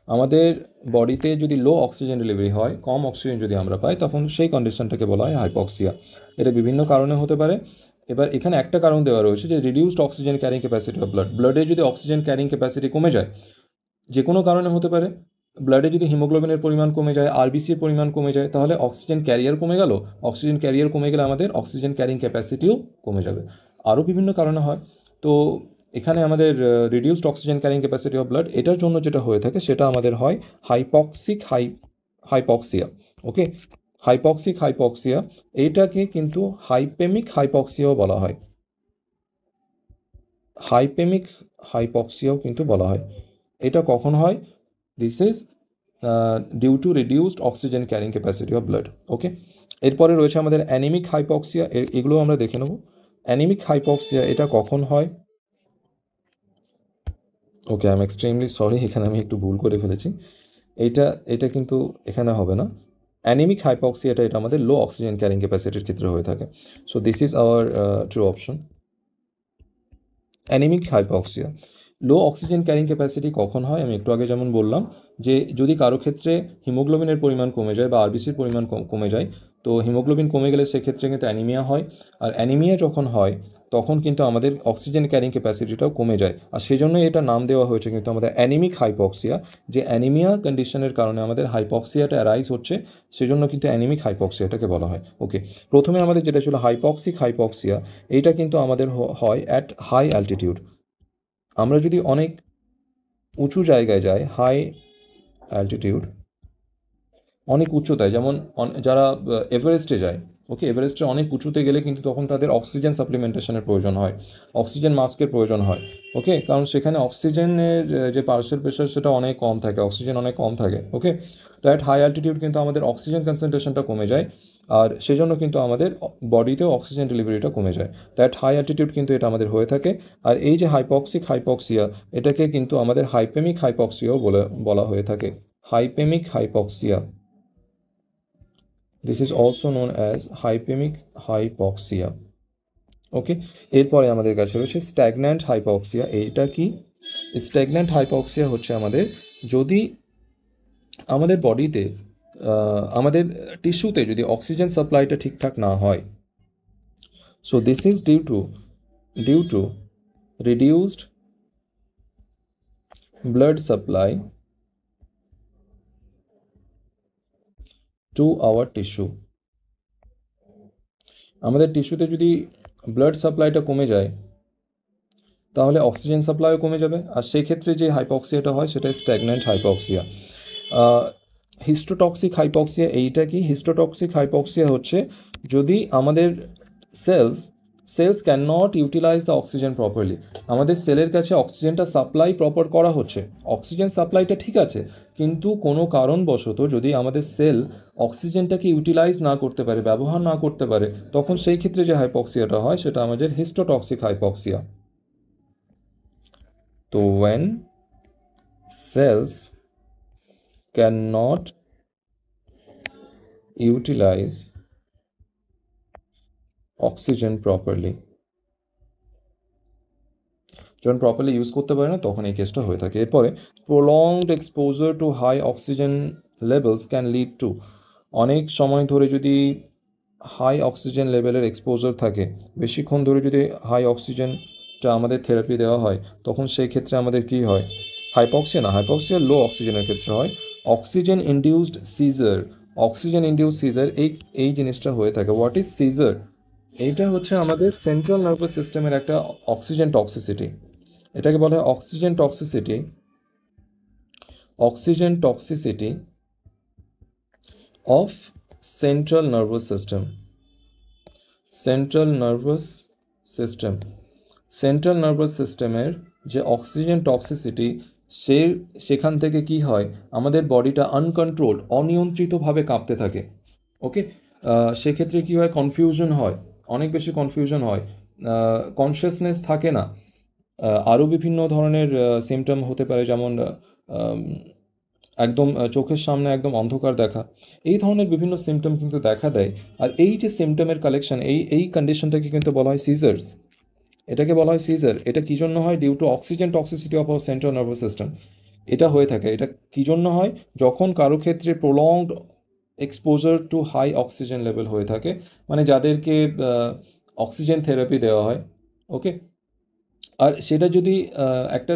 Speaker 1: আমাদের বডিতে যদি লো অক্সিজেন ডেলিভারি হয়, কম অক্সিজেন যদি আমরা পাই, তখন সেই কন্ডিশনটাকে বলা হয় হাইপক্সিয়া। এটা বিভিন্ন কারণে হতে পারে। এবার এখানে একটা কারণ দেওয়া রয়েছে যে reduced oxygen carrying capacity of ব্লাডে যদি অক্সিজেন ক্যারিং ক্যাপাসিটি কমে যায়, যে কোনো কারণে হতে পারে, ব্লাডে যদি হিমোগ্লোবিনের পরিমাণ কমে যায়, আরবিসির পরিমাণ কমে যায়, তাহলে অক্সিজেন ক্যারিয়ার কমে গেল। অক্সিজেন ক্যারিয়ার কমে গেলে আমাদের অক্সিজেন ক্যারিং ক্যাপাসিটিও কমে যাবে। আরও বিভিন্ন কারণে হয়। তো এখানে আমাদের reduced oxygen carrying capacity of blood, এটার জন্য যেটা হয়ে থাকে সেটা আমাদের হয় হাইপক্সিয়া। ওকে, হাইপক্সিয়া, এইটাকে কিন্তু হাইপেমিক হাইপক্সিয়াও বলা হয়। হাইপেমিক হাইপক্সিয়াও কিন্তু বলা হয়। এটা কখন হয়? This is due to reduced oxygen carrying capacity of blood. Okay, এরপরে রয়েছে আমাদের অ্যানিমিক হাইপক্সিয়া, এগুলো আমরা দেখে নেব। অ্যানিমিক হাইপক্সিয়া এটা কখন হয়? ওকে, আই এম এক্সট্রিমলি সরি, এখানে আমি একটু ভুল করে ফেলেছি। এটা কিন্তু এখানে হবে না। অ্যানিমিক হাইপক্সিয়াটা এটা আমাদের লো অক্সিজেন ক্যারিং ক্যাপাসিটির ক্ষেত্রে হয়ে থাকে। So this is our true option, anaemic hypoxia. Low oxygen carrying capacity কখন হয়? আমি একটু আগে যেমন বললাম যে যদি কারো ক্ষেত্রে হিমোগ্লোবিনের পরিমাণ কমে যায় বা আরবিসির পরিমাণ কমে যায়, তো হিমোগ্লোবিন কমে গেলে সেক্ষেত্রে কিন্তু অ্যানিমিয়া হয়। আর অ্যানিমিয়া যখন হয় তখন কিন্তু আমাদের অক্সিজেন ক্যারিং ক্যাপাসিটিটাও কমে যায়, আর সেই জন্যই এটা নাম দেওয়া হয়েছে কিন্তু আমাদের অ্যানিমিক হাইপক্সিয়া। যে অ্যানিমিয়া কন্ডিশনের কারণে আমাদের হাইপক্সিয়াটা অ্যারাইজ হচ্ছে, সেজন্য কিন্তু অ্যানিমিক হাইপক্সিয়াটাকে বলা হয়। ওকে, প্রথমে আমাদের যেটা ছিল হাইপক্সিয়া, এইটা কিন্তু আমাদের হয় অ্যাট হাই অ্যালটিটিউড। আমরা যদি অনেক উঁচু জায়গায় যাই, হাই অ্যালটিটিউড, অনেক উচ্চতায়, যেমন যারা এভারেস্টে যায়, ওকে, এভারেস্টে অনেক উঁচুতে গেলে কিন্তু তখন তাদের অক্সিজেন সাপ্লিমেন্টেশনের প্রয়োজন হয়, অক্সিজেন মাস্কের প্রয়োজন হয়। ওকে, কারণ সেখানে অক্সিজেনের যে পার্শিয়াল প্রেশার সেটা অনেক কম থাকে, অক্সিজেন অনেক কম থাকে। ওকে, তো অ্যাট হাই অ্যালটিটিউড কিন্তু আমাদের অক্সিজেন কনসেন্ট্রেশনটা কমে যায়, আর সেজন্য কিন্তু আমাদের বডিতেও অক্সিজেন ডেলিভারিটা কমে যায়। দ্যাট হাই অ্যালটিটিউড কিন্তু এটা আমাদের হয়ে থাকে। আর এই যে হাইপক্সিয়া, এটাকে কিন্তু আমাদের হাইপেমিক হাইপক্সিয়াও বলা হয়ে থাকে। Hypaemic hypoxia, this is also known as hypaemic hypoxia. Okay, এরপরে আমাদের কাছে রয়েছে স্ট্যাগন্যান্ট হাইপক্সিয়া। এইটা কি? স্ট্যাগন্যান্ট হাইপক্সিয়া হচ্ছে আমাদের যদি আমাদের বডিতে আমাদের টিস্যুতে যদি অক্সিজেন সাপ্লাইটা ঠিকঠাক না হয়। So this is due to reduced blood supply to our tissue. আমাদের টিস্যুতে যদি ব্লাড সাপ্লাইটা কমে যায়, তাহলে অক্সিজেন সাপ্লাইও কমে যাবে, আর সেই ক্ষেত্রে যে হাইপক্সিয়াটা হয় সেটা স্ট্যাগন্যান্ট হাইপক্সিয়া। হিস্টোটক্সিক হাইপক্সিয়া, এইটা কি? হিস্টোটক্সিক হাইপক্সিয়া হচ্ছে যদি আমাদের cells cannot utilize the oxygen properly. আমাদের সেলের কাছে অক্সিজেনটা সাপ্লাই প্রপার করা হচ্ছে, অক্সিজেন সাপ্লাইটা ঠিক আছে, কিন্তু কোনো কারণবশত যদি আমাদের সেল অক্সিজেনটাকে ইউটিলাইজ না করতে পারে, ব্যবহার না করতে পারে, তখন সেই ক্ষেত্রে যে হাইপক্সিয়াটা হয় সেটা আমাদের হিস্টোটক্সিক হাইপক্সিয়া। তো when cells cannot utilize oxygen properly, যখন প্রপারলি ইউজ করতে পারে না, তখন এই কেসটা হয়ে থাকে। এরপরে prolonged exposure to high oxygen levels can lead to, অনেক সময় ধরে যদি হাই অক্সিজেন লেভেলের এক্সপোজার থাকে, বেশিক্ষণ ধরে যদি হাই অক্সিজেনটা আমাদের থেরাপি দেওয়া হয়, তখন সেই ক্ষেত্রে আমাদের কি হয়? হাইপক্সিয়া লো অক্সিজেনের ক্ষেত্রে হয় অক্সিজেন ইনডিউসড সিজার। এই জিনিসটা হয়ে থাকে। What is seizure? এইটা হচ্ছে আমাদের সেন্ট্রাল নার্ভাস সিস্টেমের একটা অক্সিজেন টক্সিসিটি। এটাকে বলা হয় oxygen toxicity of central nervous system. Central nervous সিস্টেমের যে অক্সিজেন টক্সিসিটি, সেখান থেকে কি হয়, আমাদের বডিটা অনিয়ন্ত্রিতভাবে কাঁপতে থাকে। ওকে, সেক্ষেত্রে কি হয়? কনফিউশন হয়, অনেক বেশি কনফিউশন হয়, কনসিয়াসনেস থাকে না। আরও বিভিন্ন ধরনের সিমটম হতে পারে, যেমন একদম চোখের সামনে একদম অন্ধকার দেখা, এই ধরনের বিভিন্ন সিমটম কিন্তু দেখা দেয়। আর এই যে সিমটমের কালেকশন, এই কন্ডিশনটাকে কিন্তু বলা হয় সিজার্স। এটাকে বলা হয় সিজার। এটা কী জন্য হয়? Due to oxygen toxicity of our central nervous system. এটা হয়ে থাকে। এটা কী জন্য হয়? যখন কারো ক্ষেত্রে prolonged exposure to high oxygen level হয়ে থাকে, মানে যাদেরকে অক্সিজেন থেরাপি দেওয়া হয়, ওকে, আর সেটা যদি একটা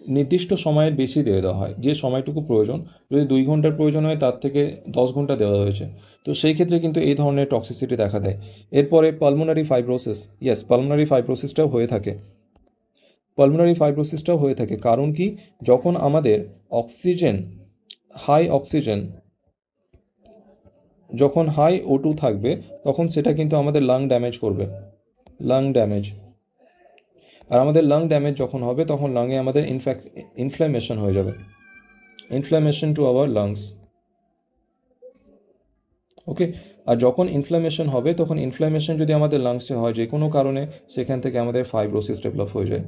Speaker 1: নির্দিষ্ট সময়ের বেশি দিয়ে দেওয়া হয়, যে সময়টুকু প্রয়োজন, যদি 2 ঘন্টার প্রয়োজন হয় তার থেকে 10 ঘন্টা দেওয়া হয়েছে, তো সেই ক্ষেত্রে কিন্তু এই ধরনের টক্সিসিটি দেখা দেয়। এরপরে পালমোনারি ফাইব্রোসিস, ইয়েস, পালমোনারি ফাইব্রোসিসটাও হয়ে থাকে। পালমোনারি ফাইব্রোসিসটাও হয়ে থাকে কারণ কি? যখন আমাদের অক্সিজেন, হাই অক্সিজেন, যখন হাই O2 থাকবে, তখন সেটা কিন্তু আমাদের লাং ড্যামেজ করবে, লাং ড্যামেজ। আর আমাদের লাং ড্যামেজ যখন হবে, তখন লাংয়ে আমাদের ইনফ্ল্যামেশন হয়ে যাবে, ইনফ্ল্যামেশন টু আওয়ার লাংস, ওকে। আর যখন ইনফ্ল্যামেশন হবে, তখন ইনফ্ল্যামেশন যদি আমাদের লাংসে হয় যে কোনো কারণে, সেখান থেকে আমাদের ফাইব্রোসিস ডেভেলপ হয়ে যায়।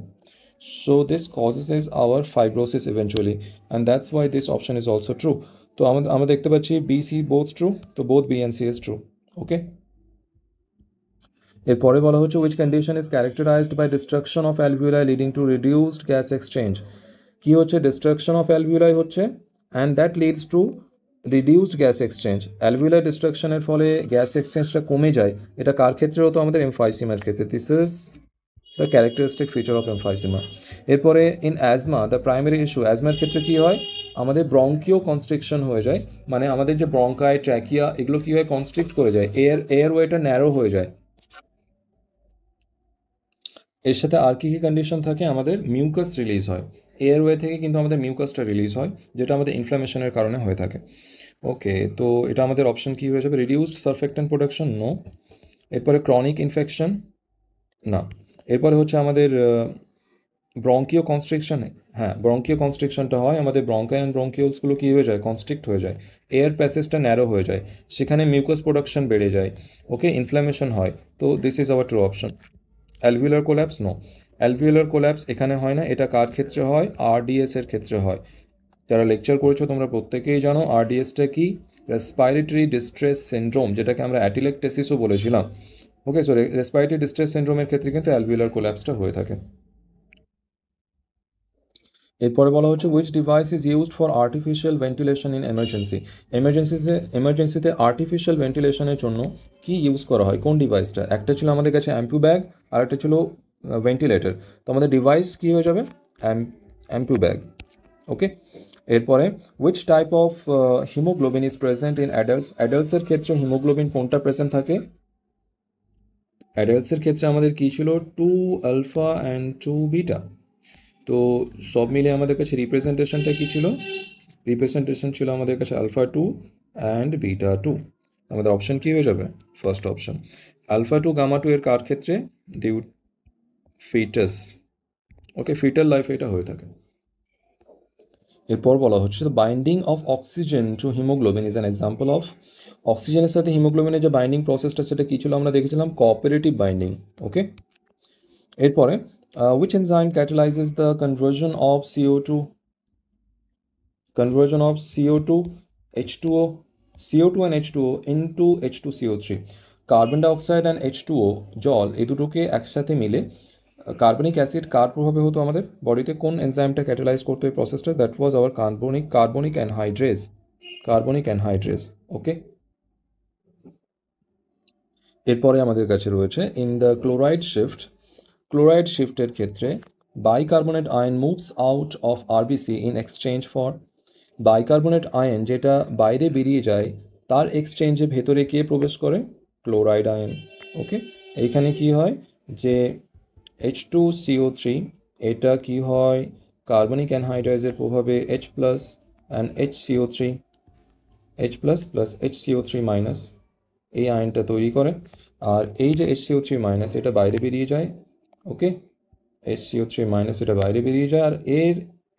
Speaker 1: So this causes our fibrosis eventually, and that's why this option is also true. তো আমরা দেখতে পাচ্ছি B, C both true, তো both B and C is true, okay. এরপরে বলা হচ্ছে which condition is characterized by destruction of alveoli leading to reduced gas exchange। কি হচ্ছে? destruction of alveoli হচ্ছে, and that leads to reduced gas exchange। alveoli destruction এর ফলে gas এক্সচেঞ্জটা কমে যায়। এটা কার ক্ষেত্রে হতো? আমাদের এমফাইসিমার ক্ষেত্রে। This is the characteristic feature of emphysema. এরপরে in asthma the primary issue, অ্যাজমার ক্ষেত্রে কী হয়? আমাদের ব্রঙ্কিও কনস্ট্রিকশন হয়ে যায়, মানে আমাদের যে ব্রঙ্কাই, ট্র্যাকিয়া, এগুলো কী হয়? কনস্ট্রিক্ট করে যায়, এয়ারওয়েটা ন্যারো হয়ে যায়। এর সাথে আর কী কী কন্ডিশন থাকে? আমাদের মিউকাস রিলিজ হয়, এয়ারওয়ে থেকে কিন্তু আমাদের মিউকাসটা রিলিজ হয়, যেটা আমাদের ইনফ্লামেশনের কারণে হয়ে থাকে, ওকে। তো এটা আমাদের অপশন কী হয়ে যাবে? Reduced surfactant production, no. এরপরে ক্রনিক ইনফেকশন, না। এরপরে হচ্ছে আমাদের ব্রঙ্কিও কনস্ট্রিকশনে, হ্যাঁ, ব্রঙ্কিও কনস্ট্রিকশনটা হয়, আমাদের ব্রঙ্কাই অ্যান্ড ব্রঙ্কিওলসগুলো কী হয়ে যায়? কনস্ট্রিক্ট হয়ে যায়, এয়ার প্যাসেজটা ন্যারো হয়ে যায়, সেখানে মিউকাস প্রোডাকশন বেড়ে যায়, ওকে, ইনফ্ল্যামেশন হয়। তো this is our true option. Alveolar collapse, no. Alveolar collapse এখানে হয় না, এটা কার ক্ষেত্রে হয়? আরডিএস এর ক্ষেত্রে হয়। যারা লেকচার করেছো তোমরা প্রত্যেকেই জানো আরডিএসটা কি, রেসপাইরেটরি ডিস্ট্রেস সিন্ড্রোম, যেটাকে আমরা অ্যাটিলেকটেসিসও বলেছিলাম, ওকে। সো রেসপাইরেটরি ডিস্ট্রেস সিন্ড্রোমের ক্ষেত্রে কিন্তু অ্যালভিউলার কোল্যাপসটা হয়ে থাকে। এরপরে বলা হচ্ছে which device is used for artificial ventilation in emergency. এমার্জেন্সিতে আর্টিফিশিয়াল ভেন্টিলেশনের জন্য কি ইউজ করা হয়? কোন ডিভাইসটা? একটা ছিল আমাদের কাছে অ্যাম্পু ব্যাগ, আর একটা ছিল ভেন্টিলেটর। তো আমাদের ডিভাইস কী হয়ে যাবে? Ambu bag, okay. এরপরে which type of haemoglobin is present in adults. অ্যাডাল্টসের ক্ষেত্রে হিমোগ্লোবিন কোনটা প্রেজেন্ট থাকে? অ্যাডাল্টসের ক্ষেত্রে আমাদের কী ছিল? 2 আলফা অ্যান্ড 2 বিটা। তো সব মিলে আমাদের কাছে রিপ্রেজেন্টেশনটা কী ছিল? রিপ্রেজেন্টেশন ছিল আমাদের কাছে আলফা 2 অ্যান্ড বিটা 2। আমাদের অপশন কী হয়ে যাবে? First option. আলফা 2 গামা 2 এর কার ক্ষেত্রে? ডিউ ফিটাস, ওকে, ফিটাল লাইফে এটা হয়ে থাকে। এরপর বলা হচ্ছে the binding of oxygen to haemoglobin is an example of. অক্সিজেনের সাথে হিমোগ্লোবিনের যে বাইন্ডিং প্রসেসটা, সেটা কী ছিল? আমরা দেখেছিলাম কোঅপারেটিভ বাইন্ডিং, ওকে। এরপরে which enzyme catalyzes the conversion of CO2 H2O, CO2 and H2O into H2CO3। Carbon dioxide and H2O, জল, এই দুটোকে একসাথে মিলে কার্বনিক অ্যাসিড কার প্রভাবে হতো আমাদের বডিতে? কোন এনজাইমটা ক্যাটালাইজ করতো এই প্রসেসটা? That was our carbonic anhydrous, ওকে। এরপরে আমাদের কাছে রয়েছে ইন দ্য ক্লোরাইড শিফটের ক্ষেত্রে bicarbonate ion moves out of RBC in exchange for. Bicarbonate ion যেটা বাইরে বেরিয়ে যায়, তার এক্সচেঞ্জে ভেতরে কে প্রবেশ করে? ক্লোরাইড আয়ন, ওকে। এইখানে কি হয় যে H2CO3, এটা কি হয়? কার্বনিক অ্যানহাইড্রাইজের প্রভাবে H plus and H plus plus HCO3 minus এই আয়নটা তৈরি করে, আর এই যে HCO3 মাইনাস এটা বাইরে বেরিয়ে যায়, ওকে। HCO3 মাইনাস এটা বাইরে বেরিয়ে যায়, আর এর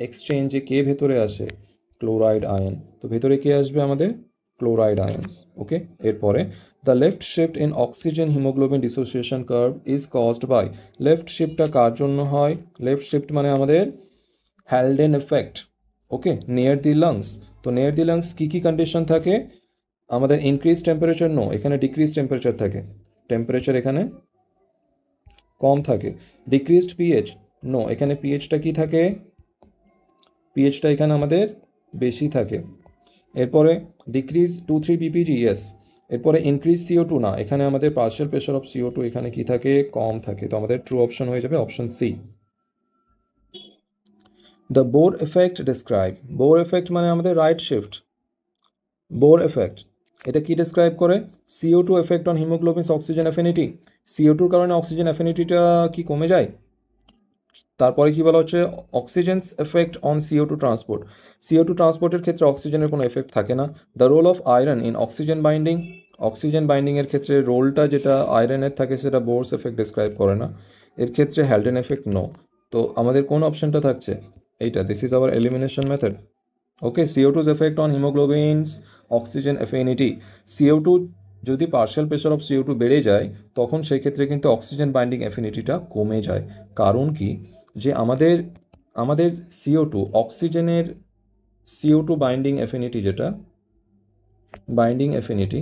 Speaker 1: এক্সচেঞ্জে কে ভেতরে আসে? Chloride ion. তো ভেতরে কে আসবে আমাদের? Chloride ions, okay. এরপরে the left shift in oxygen haemoglobin dissociation curve is caused by. Left শিফটটা কার জন্য হয়? লেফট শিফট মানে আমাদের Haldane effect, okay, near the lungs. তো নিয়ার দি লাংস কী কী কন্ডিশন থাকে? আমাদের ইনক্রিজ টেম্পারেচার, নো, এখানে ডিক্রিজ টেম্পারেচার থাকে, টেম্পারেচার এখানে কম থাকে। ডিক্রিজড পিএইচ, নো, এখানে পিএইচটা কি থাকে? পিএইচটা এখানে আমাদের বেশি থাকে। এরপরে ডিক্রিজ 2,3 বিপিজি, ইয়েস। এরপরে ইনক্রিজ CO2, না, এখানে আমাদের পার্শিয়াল প্রেশার অফ CO2 এখানে কি থাকে, কম থাকে, তো আমাদের ট্রু অপশন হয়ে যাবে option C. The Bohr effect describe, Bohr effect মানে আমাদের রাইট শিফট। বোর এফেক্ট এটা কি ডিসক্রাইব করে, CO2 effect on haemoglobin's oxygen affinity, CO2 কারণে অক্সিজেন অ্যাফিনিটিটা কি কমে যায়। তারপরে কি বলা হচ্ছে, oxygen's effect on CO2 transport, CO2 ট্রান্সপোর্টের ক্ষেত্রে অক্সিজেনের কোনো এফেক্ট থাকে না। The role of iron in oxygen binding, oxygen বাইন্ডিংয়ের ক্ষেত্রে রোলটা যেটা আয়রনের থাকে সেটা বোরস এফেক্ট ডিসক্রাইব করে না। এর ক্ষেত্রে হ্যালডেন এফেক্ট নো। তো আমাদের কোন অপশনটা থাকছে, এইটা, this is our elimination method. Okay, CO2's effect on haemoglobin's oxygen affinity, CO2 যদি পার্শিয়াল প্রেশার অফ CO2 বেড়ে যায় তখন সেই ক্ষেত্রে কিন্তু অক্সিজেন বাইন্ডিং অ্যাফিনিটিটা কমে যায়। কারণ কি, যে আমাদের আমাদের CO2 অক্সিজেনের CO2 বাইন্ডিং অ্যাফিনিটি, যেটা binding affinity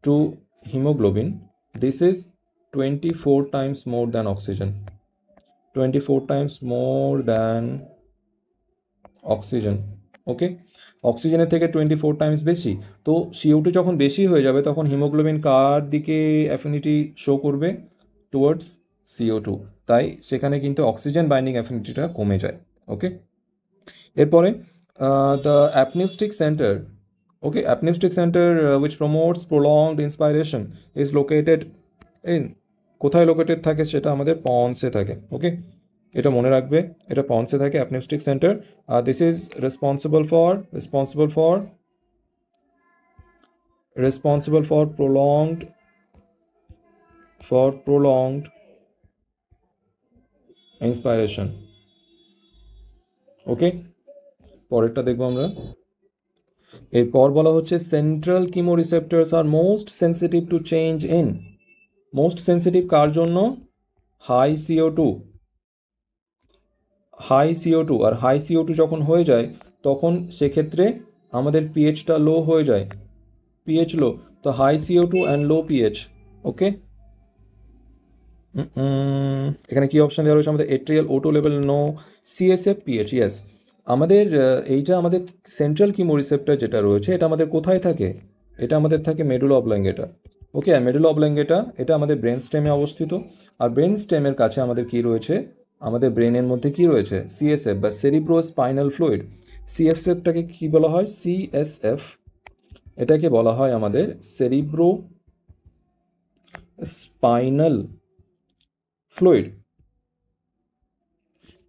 Speaker 1: to haemoglobin, this is 24 times more than oxygen, 24 times more than oxygen. Okay, অক্সিজেনের থেকে 24 টাইমস বেশি। তো CO2 যখন বেশি হয়ে যাবে তখন হিমোগ্লোবিন কার দিকে অ্যাফিনিটি শো করবে, টুয়ার্ডস CO2, তাই সেখানে কিন্তু অক্সিজেন বাইন্ডিং অ্যাফিনিটিটা কমে যায়। ওকে, এরপরে the apneustic centre, okay, apneustic centre which promotes prolonged inspiration is located in, কোথায় লোকেটেড থাকে, সেটা আমাদের পন্সে থাকে। ওকে, এটা মনে রাখবে, এটা পন্সে থাকে apneustic centre. This is responsible for prolonged inspiration. Okay, পরেরটা দেখবো আমরা। এরপর বলা হচ্ছে central chemoreceptors are most sensitive to change in, most sensitive কার জন্য, হাই CO2, আর হাই CO2 যখন হয়ে যায় তখন সেক্ষেত্রে আমাদের পিএইচটা লো হয়ে যায়, পিএইচ লো, তো high CO2 and low pH. Okay, এখানে কি অপশন দেওয়া রয়েছে আমাদের, arterial O2 level no, CSF pH, yes. আমাদের এইটা আমাদের সেন্ট্রাল কিমোরিসেপ্টর যেটা রয়েছে এটা আমাদের কোথায় থাকে, এটা আমাদের থাকে মেডুলা অবলাঙ্গেটা। ওকে, মেডুলা অবলাঙ্গেটা এটা আমাদের ব্রেন স্টেমে অবস্থিত, আর ব্রেন স্টেমের কাছে আমাদের কি রয়েছে, আমাদের ব্রেনের মধ্যে কি রয়েছে, CSF বা সেরিব্রো স্পাইনাল ফ্লুইড। CSFটাকে কি বলা হয়, CSF, এটাকে বলা হয় আমাদের সেরিব্রো স্পাইনাল ফ্লুইড।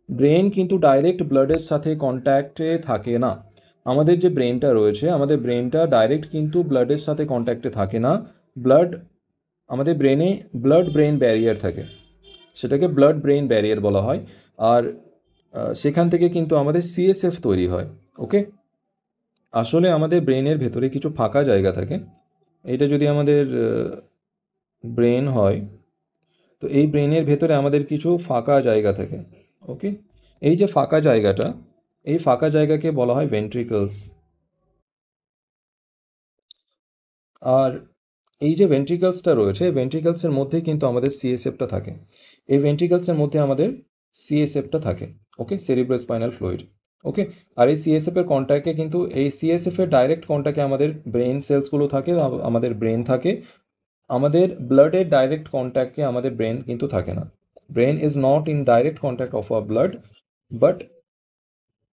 Speaker 1: ব্রেন কিন্তু ডাইরেক্ট ব্লাডের সাথে কন্ট্যাক্টে থাকে না, আমাদের যে ব্রেনটা রয়েছে আমাদের ব্রেনটা ডাইরেক্ট কিন্তু ব্লাডের সাথে কন্ট্যাক্টে থাকে না। ব্লাড, আমাদের ব্রেনে ব্লাড ব্রেন ব্যারিয়ার থাকে, সেটাকে ব্লাড ব্রেন ব্যারিয়ার বলা হয়, আর সেখান থেকে কিন্তু আমাদের CSF তৈরি হয়। ওকে, আসলে আমাদের ব্রেনের ভেতরে কিছু ফাঁকা জায়গা থাকে, এটা যদি আমাদের ব্রেন হয় তো এই ব্রেনের ভেতরে আমাদের কিছু ফাঁকা জায়গা থাকে। ওকে, এই যে ফাঁকা জায়গাটা, এই ফাঁকা জায়গাকে বলা হয় ভেন্ট্রিকলস। আর এই যে ভেন্ট্রিকলসটা রয়েছে ভেন্ট্রিকলসের মধ্যে কিন্তু আমাদের CSFটা থাকে, এই ভেন্ট্রিকলসের মধ্যে আমাদের CSFটা থাকে। ওকে, সেরিব্রোস্পাইনাল ফ্লুইড। ওকে, আর এই CSF এর কন্ট্যাক্টে কিন্তু এই CSF এর ডাইরেক্ট কন্ট্যাক্টে আমাদের ব্রেন সেলসগুলো থাকে, আমাদের ব্রেন থাকে, আমাদের ব্লাডের ডাইরেক্ট কন্ট্যাক্টে আমাদের ব্রেন কিন্তু থাকে না। Brain is not in direct contact of our blood but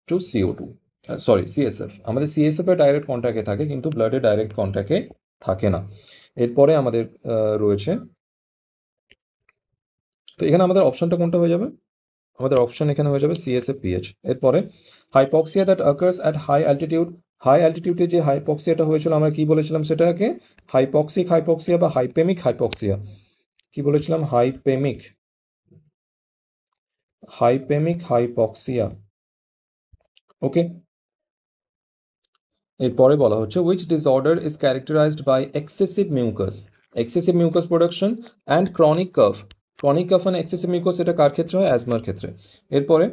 Speaker 1: to CO2, sorry CSF, আমাদের CSF এর ডাইরেক্ট কন্ট্যাক্টে থাকে কিন্তু ব্লাডের ডাইরেক্ট কন্ট্যাক্টে থাকে না। এরপরে আমাদের রয়েছে, তো এখানে আমাদের অপশনটা কোনটা হয়ে যাবে, আমাদের অপশন এখানে হয়ে যাবে CSF PH। এরপরে hypoxia that occurs at high altitude, high অ্যালটিটিউডে যে হাইপক্সিয়াটা হয়েছিল আমরা কি বলেছিলাম, সেটাকে হাইপক্সিক হাইপক্সিয়া বা হাইপেমিক হাইপক্সিয়া, কি বলেছিলাম, হাইপেমিক হাইপক্সিয়া। ওকে, এরপরে বলা হচ্ছে which disorder is characterised by excessive mucus production and chronic cough, মানে এক্সেসিভ মিউকাস এটা কার ক্ষেত্রে হয়, অ্যাজমার ক্ষেত্রে। এরপরে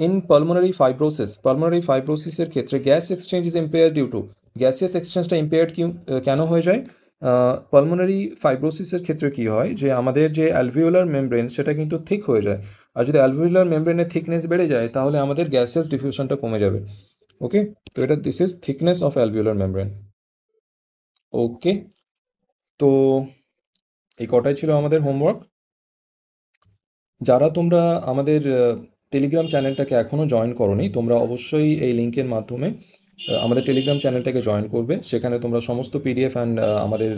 Speaker 1: ইন পালমোনারি ফাইব্রোসিসের ক্ষেত্রে gas exchange is impaired due to, gaseous এক্সচেঞ্জটা ইম্পেয়ার্ড কেন হয়ে যায়, পালমোনারি ফাইব্রোসিসের ক্ষেত্রে কি হয় যে আমাদের যে অ্যালভিওলার মেমব্রেন সেটা কিন্তু থিক হয়ে যায়, আর যদি অ্যালভিওলার মেমব্রেনের থিকনেস বেড়ে যায় তাহলে আমাদের গ্যাসেস ডিফিউশনটা কমে যাবে। ওকে, তো এটা this is thickness of alveolar membrane. Okay, তো এই কটাই ছিল আমাদের হোমওয়ার্ক। যারা তোমরা আমাদের টেলিগ্রাম চ্যানেলটাকে এখনও জয়েন করোনি, তোমরা অবশ্যই এই লিঙ্কের মাধ্যমে আমাদের টেলিগ্রাম চ্যানেলটাকে জয়েন করবে। সেখানে তোমরা সমস্ত পিডিএফ অ্যান্ড আমাদের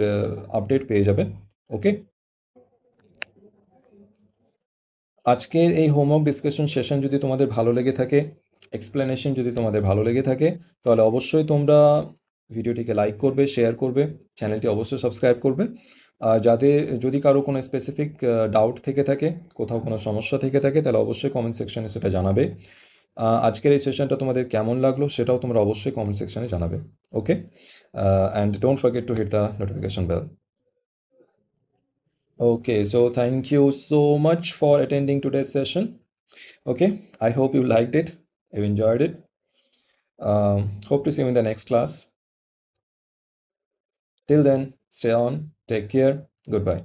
Speaker 1: আপডেট পেয়ে যাবে। ওকে, আজকের এই হোমওয়ার্ক ডিসকাশন সেশন যদি তোমাদের ভালো লেগে থাকে, এক্সপ্লেনেশন যদি তোমাদের ভালো লেগে থাকে, তাহলে অবশ্যই তোমরা ভিডিওটিকে লাইক করবে, শেয়ার করবে, চ্যানেলটি অবশ্যই সাবস্ক্রাইব করবে। আর যাদের যদি কারো কোনো স্পেসিফিক ডাউট থেকে থাকে, কোথাও কোনো সমস্যা থেকে থাকে, তাহলে অবশ্যই কমেন্ট সেকশনে সেটা জানাবে। আজকের এই সেশনটা তোমাদের কেমন লাগলো সেটাও তোমরা অবশ্যই কমেন্ট সেকশনে জানাবে। Okay, and don't forget to hit the notification bell. Okay, so thank you so much for attending today's session. Okay, I hope you liked it, you enjoyed it. Hope to see you in the next class. Till then, stay on, take care, goodbye.